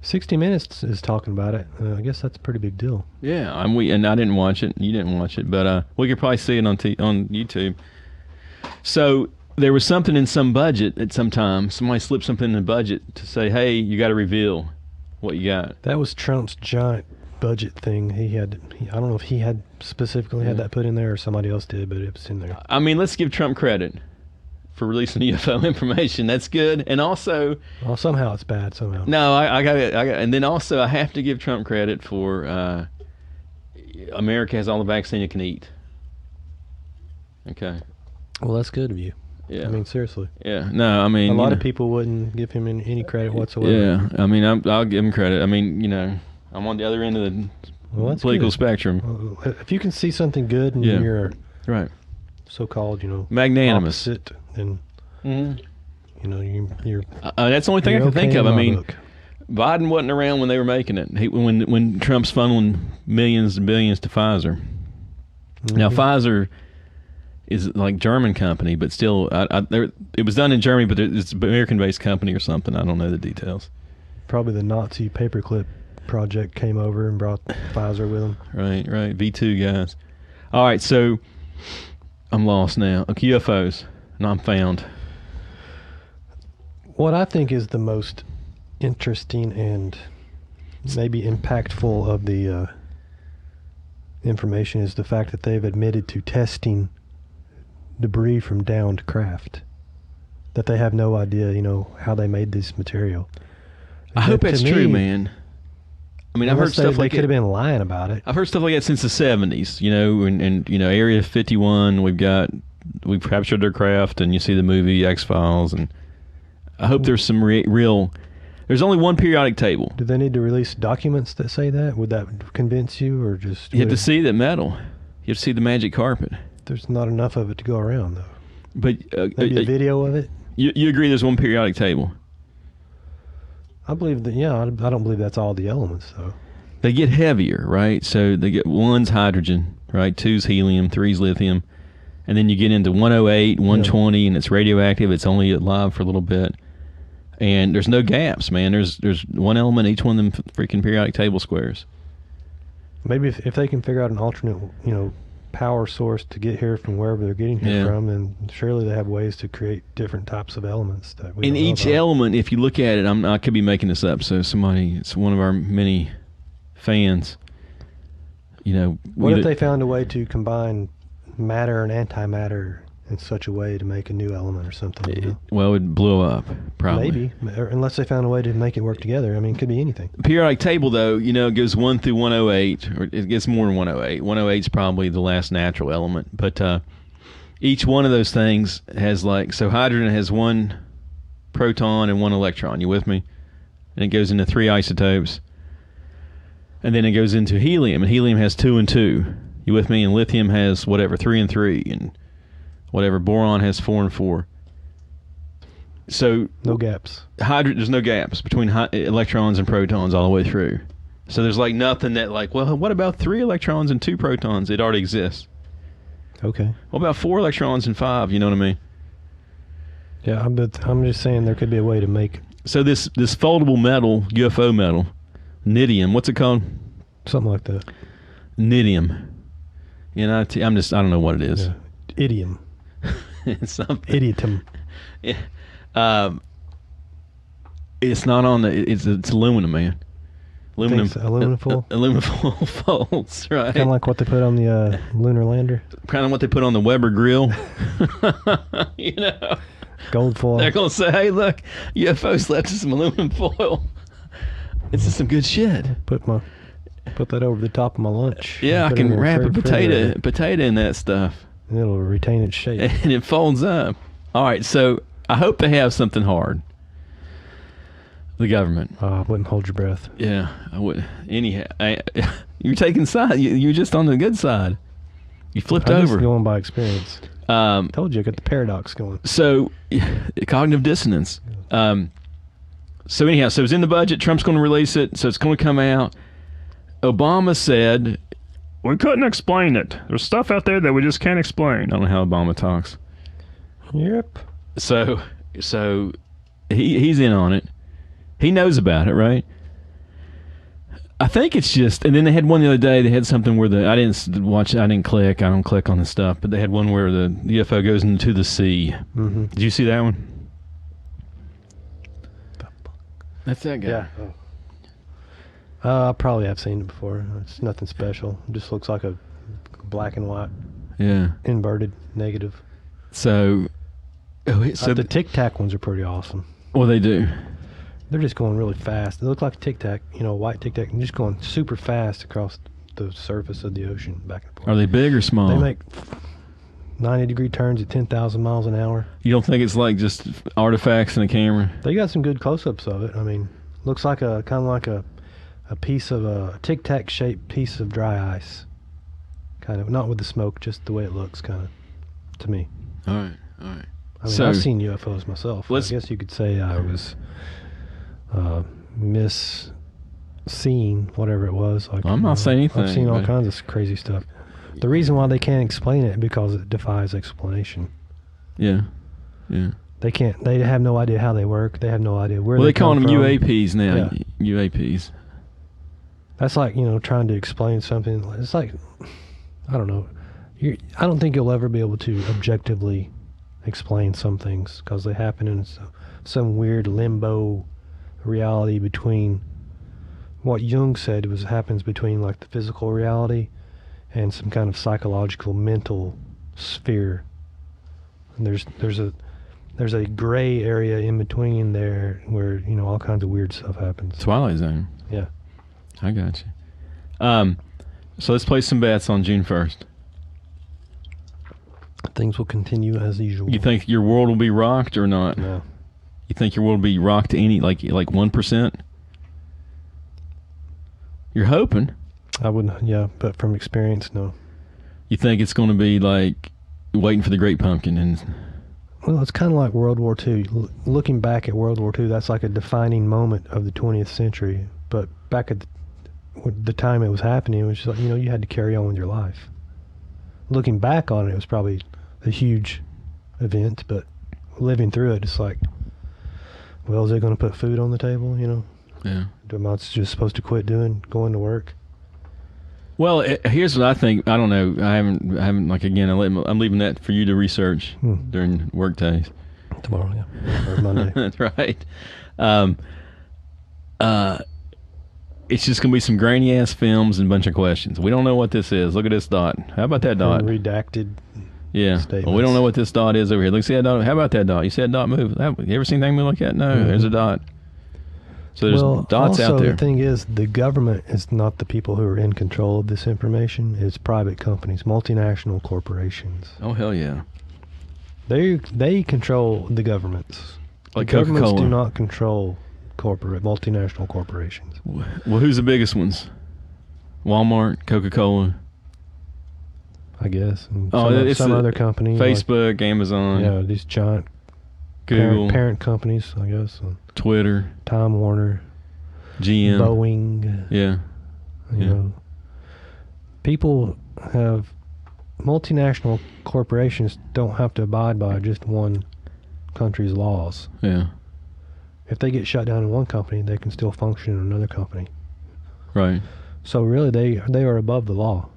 60 Minutes is talking about it. I guess that's a pretty big deal. Yeah, and I didn't watch it. You didn't watch it, but we could probably see it on YouTube. So there was something in some budget at some time. Somebody slipped something in the budget to say, "Hey, you got to reveal what you got." That was Trump's giant budget thing. I don't know if he had specifically had that put in there or somebody else did, but it was in there. I mean, let's give Trump credit for releasing UFO information. That's good. And also, Well, somehow it's bad. Somehow. no, I got it. And then also, I have to give Trump credit for America has all the vaccine it can eat. Okay. Well, that's good of you. Yeah. I mean, seriously. Yeah. No, I mean, A lot of people wouldn't give him any credit whatsoever. Yeah. I mean, I'll give him credit. I mean, I'm on the other end of the Well, that's political good. spectrum. Well, if you can see something good in Yeah. your Right. so-called, Magnanimous. opposite, then you're that's the only thing I you're can think okay of. in I my mean, book. Biden wasn't around when they were making it. When Trump's funneling millions and billions to Pfizer. Now, Pfizer is like German company, but still, it was done in Germany, but it's an American-based company or something. I don't know the details. Probably the Nazi paperclip project came over and brought Pfizer with them. Right. V2 guys. All right, so I'm lost now. Okay, UFOs, not found. What I think is the most interesting and maybe impactful of the information is the fact that they've admitted to testing debris from downed craft. That they have no idea, how they made this material. I hope that's true, man. I mean, I've heard stuff like they could have been lying about it. I've heard stuff like that since the 70s, and Area 51, we've captured their craft, and you see the movie X-Files, and I hope there's some real. There's only one periodic table. Do they need to release documents that say that? Would that convince you, or just? You have to see that metal. You have to see the magic carpet. There's not enough of it to go around, though. But maybe a video of it. You agree? There's one periodic table. I believe that. Yeah, I don't believe that's all the elements, though. They get heavier, right? So they get 1's hydrogen, right? 2's helium, 3's lithium, and then you get into 108, 120, and it's radioactive. It's only alive for a little bit. And there's no gaps, man. There's one element each one of them freaking periodic table squares. Maybe if they can figure out an alternate, power source to get here from wherever they're getting here from, then surely they have ways to create different types of elements that we in don't know each about. element, if you look at it, I could be making this up. So it's one of our many fans. What if they found a way to combine matter and antimatter in such a way to make a new element or something? Well, it blew up, probably. Maybe, or unless they found a way to make it work together. I mean, it could be anything. Periodic table, though, it goes 1 through 108, or it gets more than 108. 108 is probably the last natural element, but each one of those things has so hydrogen has 1 proton and 1 electron. You with me? And it goes into 3 isotopes, and then it goes into helium, and helium has 2 and 2. You with me? And lithium has 3 and 3, and whatever. Boron has 4 and 4. So no gaps. There's no gaps between electrons and protons all the way through. So there's nothing that well, what about 3 electrons and 2 protons? It already exists. Okay. What about 4 electrons and 5? You know what I mean? Yeah, I'm just saying there could be a way to make. So this foldable metal, UFO metal, nidium. What's it called? Something like that. Nidium. I don't know what it is. Yeah. Idiom. It's something. Idiotum. Yeah. It's not on it's aluminum, man. Aluminum foil? Aluminum foil folds, right? Kind of like what they put on the lunar lander. Kind of what they put on the Weber grill. Gold foil. They're going to say, hey, look, UFOs left us some aluminum foil. It's just some good shit. Put that over the top of my lunch. Yeah, I can wrap a potato in that stuff. And it'll retain its shape. And it folds up. All right, so I hope they have something hard. The government. I wouldn't hold your breath. Yeah, I would. Anyhow, you're taking side. You're just on the good side. You flipped I'm over. Just going by experience. Told you I got the paradox going. So, cognitive dissonance. So anyhow, so it's in the budget. Trump's going to release it, so it's going to come out. Obama said, we couldn't explain it. There's stuff out there that we just can't explain. I don't know how Obama talks. Yep. So he's in on it. He knows about it, right? I think it's just, and then they had one the other day. They had something where I don't click on the stuff, but they had one where the UFO goes into the sea. Mm-hmm. Did you see that one? That's that guy. Yeah. I probably have seen it before. It's nothing special. It just looks like a black and white, inverted negative. So the Tic Tac ones are pretty awesome. Well, they do. They're just going really fast. They look like a Tic Tac, white Tic Tac, and just going super fast across the surface of the ocean, back and forth. Are they big or small? They make 90-degree turns at 10,000 miles an hour. You don't think it's like just artifacts in a camera? They got some good close-ups of it. I mean, looks like kind of like a piece of a Tic Tac shaped piece of dry ice, kind of. Not with the smoke, just the way it looks, kind of, to me. All right. I mean, So- I've seen UFOs myself. I Let's- guess you could say I was seeing whatever it was. Like, I'm not saying anything, I've seen all but- kinds of crazy stuff. The reason why they can't explain it because it defies explanation. Yeah. They can't. They have no idea how they work. They have no idea where. Well, they they calling come them from. UAPs now. Yeah. UAPs. That's like, trying to explain something. It's like, I don't know. I don't think you'll ever be able to objectively explain some things because they happen in some weird limbo reality between what Jung said happens between like the physical reality and some kind of psychological mental sphere. And there's a gray area in between there where all kinds of weird stuff happens. Twilight Zone. Yeah. I got you. So let's play some bets on June 1st. Things will continue as usual. You think your world will be rocked or not? No. You think your world will be rocked to any like 1%? You're hoping. I wouldn't, yeah, but from experience, no. You think it's going to be like waiting for the Great Pumpkin and Well, it's kind of like World War II. Looking back at World War II, that's like a defining moment of the 20th century. But back at the time it was happening, it was just like, you had to carry on with your life. Looking back on it, it was probably a huge event, but living through it, it's like, well, is it going to put food on the table, yeah. Am I just supposed to quit going to work? Well, here's what I think. I don't know. I haven't like again. I'm leaving that for you to research during work days. Tomorrow, yeah, or Monday. That's right. It's just gonna be some grainy ass films and a bunch of questions. We don't know what this is. Look at this dot. How about that dot? Redacted. Yeah. Statements. Well, we don't know what this dot is over here. Look, see that dot? How about that dot? You see that dot move? You ever seen anything move like that? No. There's a dot. So there's dots also, out there. The thing is, the government is not the people who are in control of this information. It's private companies, multinational corporations. Oh hell yeah! They control the governments. Like the governments Coca-Cola. do not control multinational corporations. Well, who's the biggest ones? Walmart, Coca-Cola. I guess. And It's some other company. Facebook, Amazon. Yeah, these giant Google, parent companies, I guess. Twitter, Time Warner, GM, Boeing. Yeah. You know, people have multinational corporations don't have to abide by just one country's laws. Yeah. If they get shut down in one company, they can still function in another company. Right. So really, they are above the law.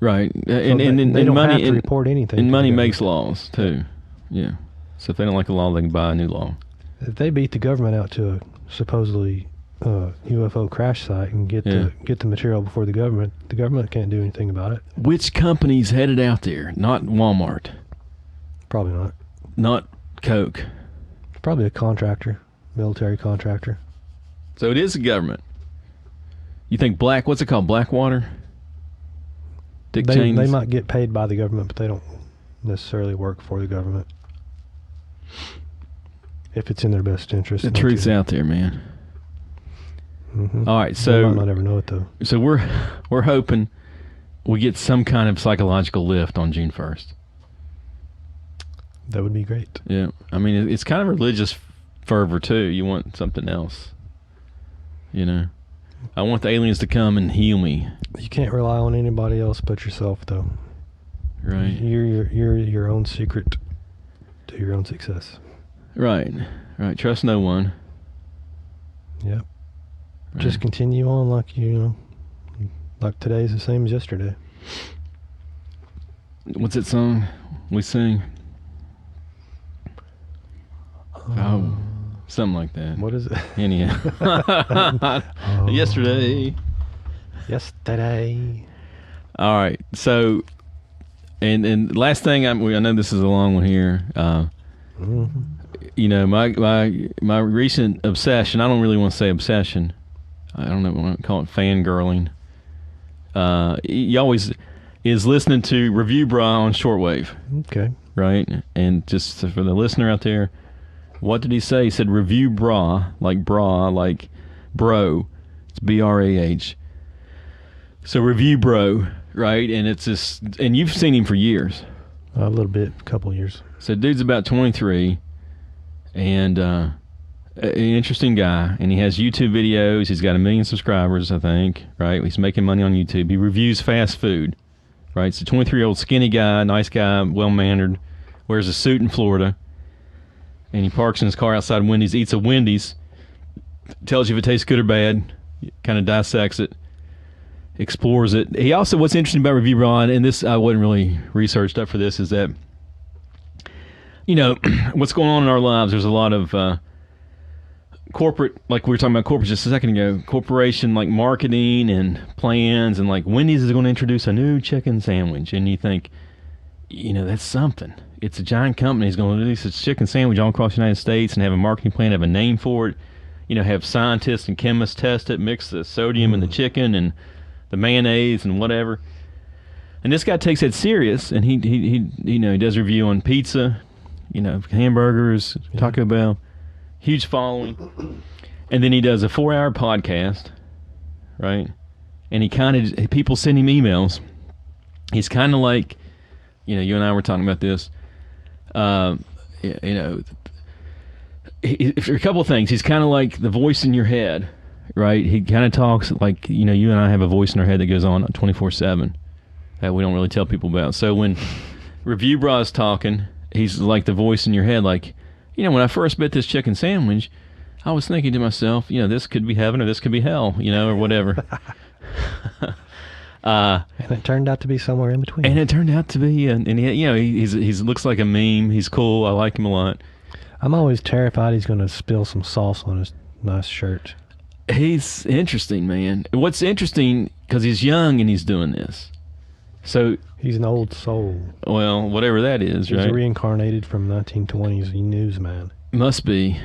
Right. So And they don't money have to report anything. and to money the makes government. laws too. Yeah. So if they don't like a law, they can buy a new law. If they beat the government out to a supposedly UFO crash site and get the material before the government can't do anything about it. Which company's headed out there? Not Walmart. Probably not. Not Coke. Probably a contractor, military contractor. So it is the government. You think what's it called? Blackwater? Dick They Cheney's? might get paid by the government, but they don't necessarily work for the government. If it's in their best interest. The truth's out there, man. Mm-hmm. All right, We so might not ever know it though. So we're hoping we get some kind of psychological lift on June 1st. That would be great. Yeah, I mean it's kind of religious fervor too. You want something else, I want the aliens to come and heal me. You can't rely on anybody else but yourself, though. Right. You're your own secret to your own success. Right. Trust no one. Yep. Right. Just continue on like like today's the same as yesterday. What's that song we sing? Something like that. What is it? Anyhow. Yesterday. Yesterday. All right. So, and last thing, I know this is a long one here. My recent obsession. I don't really want to say obsession. I don't know what I want to call it. Fangirling. He always is listening to Review Brah on shortwave. Okay. Right. And just for the listener out there, what did he say? He said Review Brah, like bra, like bro. It's BRAH. So Review Bro. right? And it's just, and you've seen him for years. A little bit, a couple years. So dude's about 23, and an interesting guy, and he has YouTube videos. He's got 1 million subscribers, I think, right? He's making money on YouTube. He reviews fast food, right? It's a 23-year-old skinny guy, nice guy, well-mannered, wears a suit in Florida, and he parks in his car outside Wendy's, eats a Wendy's, tells you if it tastes good or bad, kind of dissects it, explores it. He also, what's interesting about Review Brah, and this I wasn't really researched up for this, is that, you know, what's going on in our lives, there's a lot of corporate, like we were talking about corporate just a second ago, corporation like marketing and plans, and like Wendy's is going to introduce a new chicken sandwich, and you think, you know, that's something. It's a giant company that's going to release a chicken sandwich all across the United States and have a marketing plan, have a name for it, you know, have scientists and chemists test it, mix the sodium in the chicken and the mayonnaise and whatever. And this guy takes it serious, and he you know, he does a review on pizza, you know, hamburgers, Taco Bell, huge following. And then he does a 4-hour podcast, right? And he kind of, people send him emails. He's kind of like, you know, you and I were talking about this, you know, for a couple of things, he's kind of like the voice in your head, right? He kind of talks like, you know, you and I have a voice in our head that goes on 24/7 that we don't really tell people about. So when Review Brah is talking, he's like the voice in your head, like, you know, when I first bit this chicken sandwich, I was thinking to myself, you know, this could be heaven or this could be hell, you know, or whatever. And it turned out to be somewhere in between. And it turned out to be, and he, you know, he's looks like a meme. He's cool. I like him a lot. I'm always terrified he's going to spill some sauce on his nice shirt. He's interesting, man. What's interesting, because he's young and he's doing this. So he's an old soul. Well, whatever that is, he's right? He's reincarnated from 1920s newsman. Must be.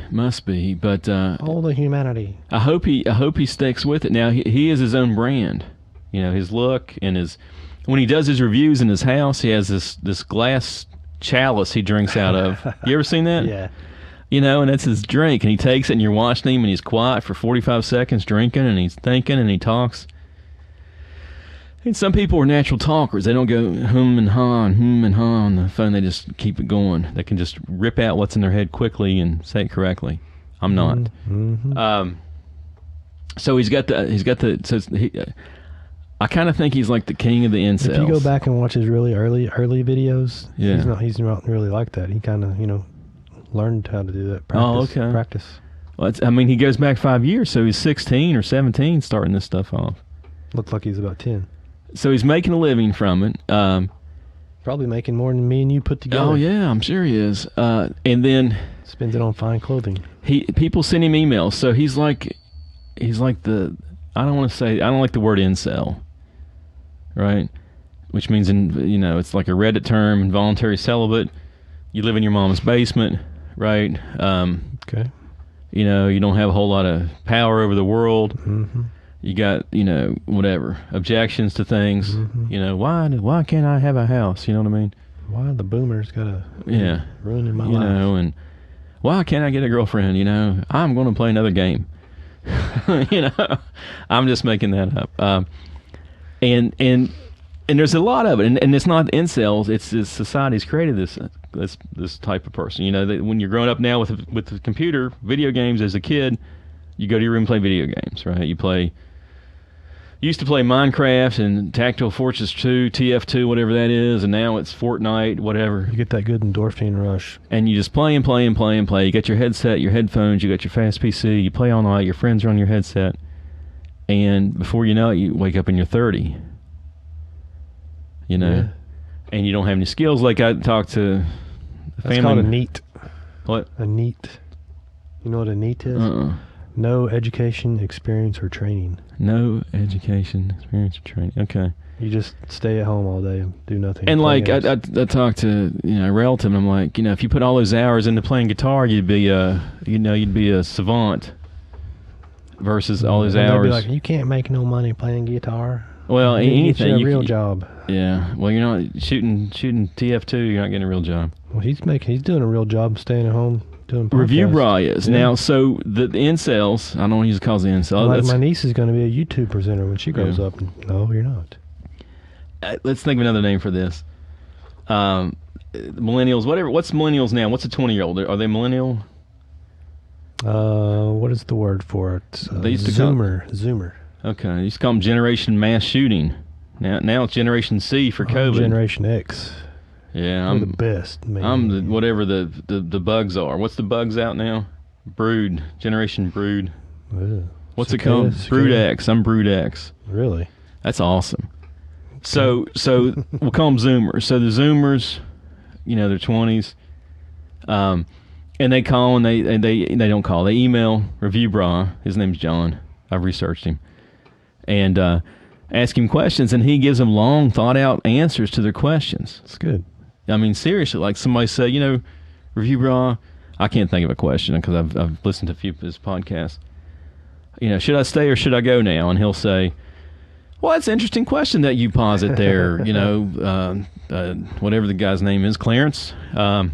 But all the humanity. I hope he sticks with it. Now he is his own brand. You know, his look and his, when he does his reviews in his house, he has this glass chalice he drinks out of. You ever seen that? Yeah. You know, and that's his drink, and he takes it, and you're watching him, and he's quiet for 45 seconds drinking, and he's thinking, and he talks. And some people are natural talkers. They don't go hum and ha on the phone. They just keep it going. They can just rip out what's in their head quickly and say it correctly. I'm not. Mm-hmm. So he's got the. So I kind of think he's like the king of the incels. If you go back and watch his really early videos, yeah, he's not really like that. He kind of, you know, learned how to do that. Practice. Well, I mean, he goes back 5 years, so he's 16 or 17 starting this stuff off. Looks like he's about 10. So he's making a living from it. Probably making more than me and you put together. Oh yeah, I'm sure he is. And then spends it on fine clothing. People send him emails, so he's like the, I don't like the word incel, right? Which means, it's like a Reddit term, involuntary celibate. You live in your mom's basement, right? Okay. You know, you don't have a whole lot of power over the world. Mm-hmm. You got, whatever, objections to things. Mm-hmm. Why can't I have a house? You know what I mean? Why the boomers gotta ruin my life? And why can't I get a girlfriend? I'm going to play another game. I'm just making that up. And there's a lot of it, and it's not incels. It's society's created this type of person. When you're growing up now with the computer, video games as a kid, you go to your room and play video games, right? You used to play Minecraft and Tactical Fortress 2, TF2, whatever that is, and now it's Fortnite, whatever. You get that good endorphin rush. And you just play and play and play and play. You got your headset, your headphones, you got your fast PC, you play all night, your friends are on your headset, and before you know it, you wake up and you're 30. Yeah. And you don't have any skills. Like I talked to a family. That's called a NEET. What? A NEET. You know what a NEET is? No education, experience, or training. No education, experience, or training. Okay. You just stay at home all day and do nothing. And like I talked to a relative, and I'm like, if you put all those hours into playing guitar, you'd be a savant. Versus all those hours. They'd be like, you can't make no money playing guitar. Well, anything. You a real job. Yeah. Well, you're not shooting TF2. You're not getting a real job. Well, he's doing a real job staying at home. Review Brah is. Yeah. Now, so the incels, I don't want to use the cause of incels. Like my niece is going to be a YouTube presenter when she grows up. No, you're not. let's think of another name for this. Millennials, whatever. What's millennials now? What's a 20-year-old? Are they millennial? What is the word for it? They used to Zoomer. Okay, they used to call them Generation Mass Shooting. Now it's Generation C for COVID. Generation X. Yeah, I'm the best. Man. I'm whatever the bugs are. What's the bugs out now? Brood. Generation Brood. Ew. What's it called? Brood X. I'm Brood X. Really? That's awesome. So we'll call them Zoomers. So the Zoomers, their 20s, and they call and they don't call. They email Review Brah. His name's John. I've researched him, and ask him questions, and he gives them long, thought out answers to their questions. That's good. I mean, seriously, like somebody said, Review Brah. I can't think of a question because I've listened to a few of his podcasts. Should I stay or should I go now? And he'll say, well, that's an interesting question that you posit there, whatever the guy's name is, Clarence. I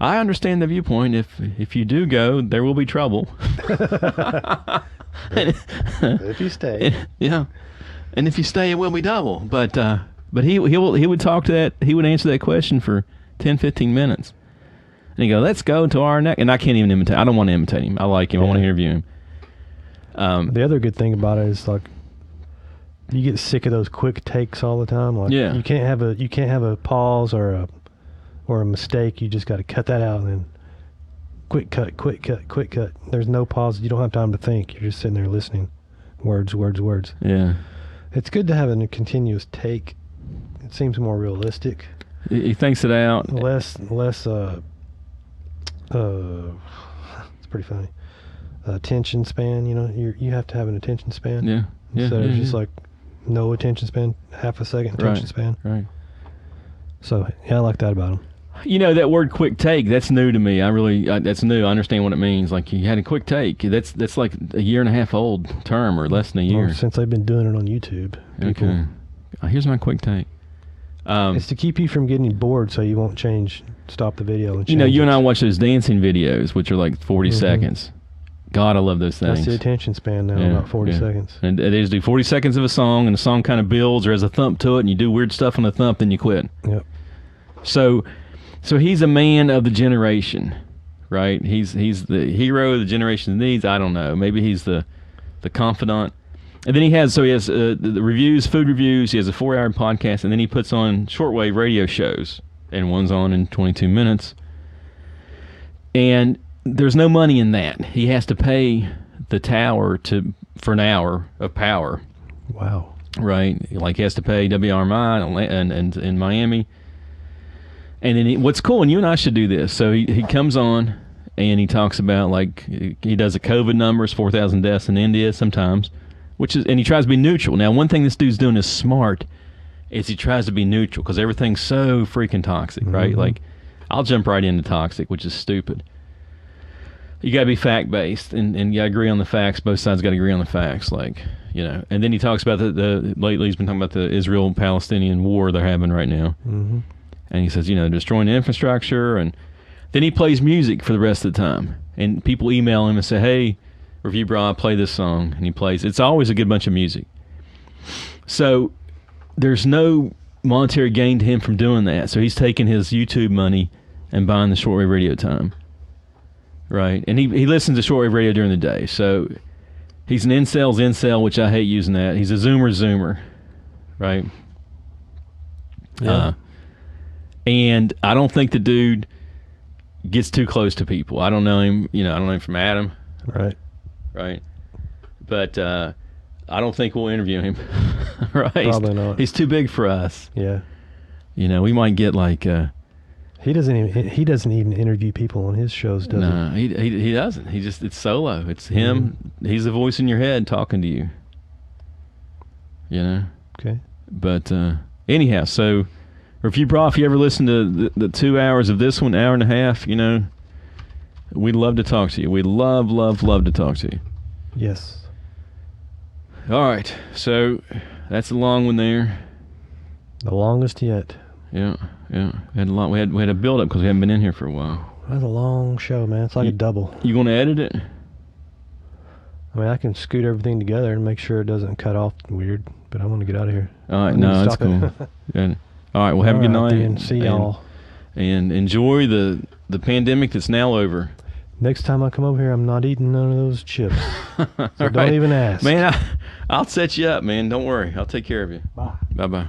understand the viewpoint. If you do go, there will be trouble. If you stay. Yeah. And if you stay, it will be double. But he would talk to that. He would answer that question for 10, 15 minutes. And he'd go, let's go to our next. And I can't even imitate. I don't want to imitate him. I like him. Yeah. I want to interview him. The other good thing about it is like you get sick of those quick takes all the time. Like you can't have a pause or a mistake. You just got to cut that out and then quick cut. There's no pause. You don't have time to think. You're just sitting there listening. Words. Yeah. It's good to have a continuous take. It seems more realistic. He thinks it out. Less. It's pretty funny. Attention span. You have to have an attention span. Yeah. So it's just like no attention span, half a second attention span. Right. So I like that about him. That word "quick take" that's new to me. That's new. I understand what it means. Like you had a quick take. That's like a year and a half old term, or less than a year. Well, since I've been doing it on YouTube. Okay. Here's my quick take. It's to keep you from getting bored, so you won't stop the video and change. You and I watch those dancing videos, which are like 40 seconds. God, I love those things. That's the attention span now, about 40 seconds. And they just do 40 seconds of a song, and the song kind of builds or has a thump to it, and you do weird stuff on the thump, then you quit. Yep. So he's a man of the generation, right? He's the hero the generation needs. I don't know. Maybe he's the confidant. And then he has the reviews, food reviews. He has a 4-hour podcast, and then he puts on shortwave radio shows, and one's on in 22 minutes. And there's no money in that. He has to pay the tower for an hour of power. Wow. Right? Like he has to pay WRMI and in Miami. And then what's cool, and you and I should do this. So he comes on and he talks about, like, he does the COVID numbers, 4,000 deaths in India sometimes, and he tries to be neutral. Now, one thing this dude's doing is smart, is he tries to be neutral because everything's so freaking toxic, right? Like, I'll jump right into toxic, which is stupid. You got to be fact-based, and you got to agree on the facts. Both sides got to agree on the facts, and then he talks about lately he's been talking about the Israel-Palestinian war they're having right now. Mm-hmm. And he says, destroying the infrastructure, and then he plays music for the rest of the time. And people email him and say, hey, Review Brah, play this song. And he plays. It's always a good bunch of music. So there's no monetary gain to him from doing that. So he's taking his YouTube money and buying the shortwave radio time. Right? And he listens to shortwave radio during the day. So he's an incel's incel, which I hate using that. He's a zoomer. Right? Yeah. And I don't think the dude gets too close to people. I don't know him. I don't know him from Adam. Right. But I don't think we'll interview him. Right? Probably not. He's too big for us. Yeah. We might get like. He doesn't even interview people on his shows, does he? No, he doesn't. It's solo. It's him. He's the voice in your head talking to you. Okay. But anyhow, so. Review Brah, if you ever listen to the 2 hours of this one, hour and a half, we'd love to talk to you. We'd love to talk to you. Yes. All right. So that's a long one there. The longest yet. Yeah. We had a lot. We had a build up because we haven't been in here for a while. That's a long show, man. It's like a double. You going to edit it? I mean, I can scoot everything together and make sure it doesn't cut off weird. but I'm going to get out of here. All right, I need no, to that's stop it. cool. Yeah. All right, well, have a good All right, night. then. See y'all. And enjoy the pandemic that's now over. Next time I come over here, I'm not eating none of those chips. So All don't right. even ask. Man, I'll set you up, man. Don't worry. I'll take care of you. Bye. Bye-bye.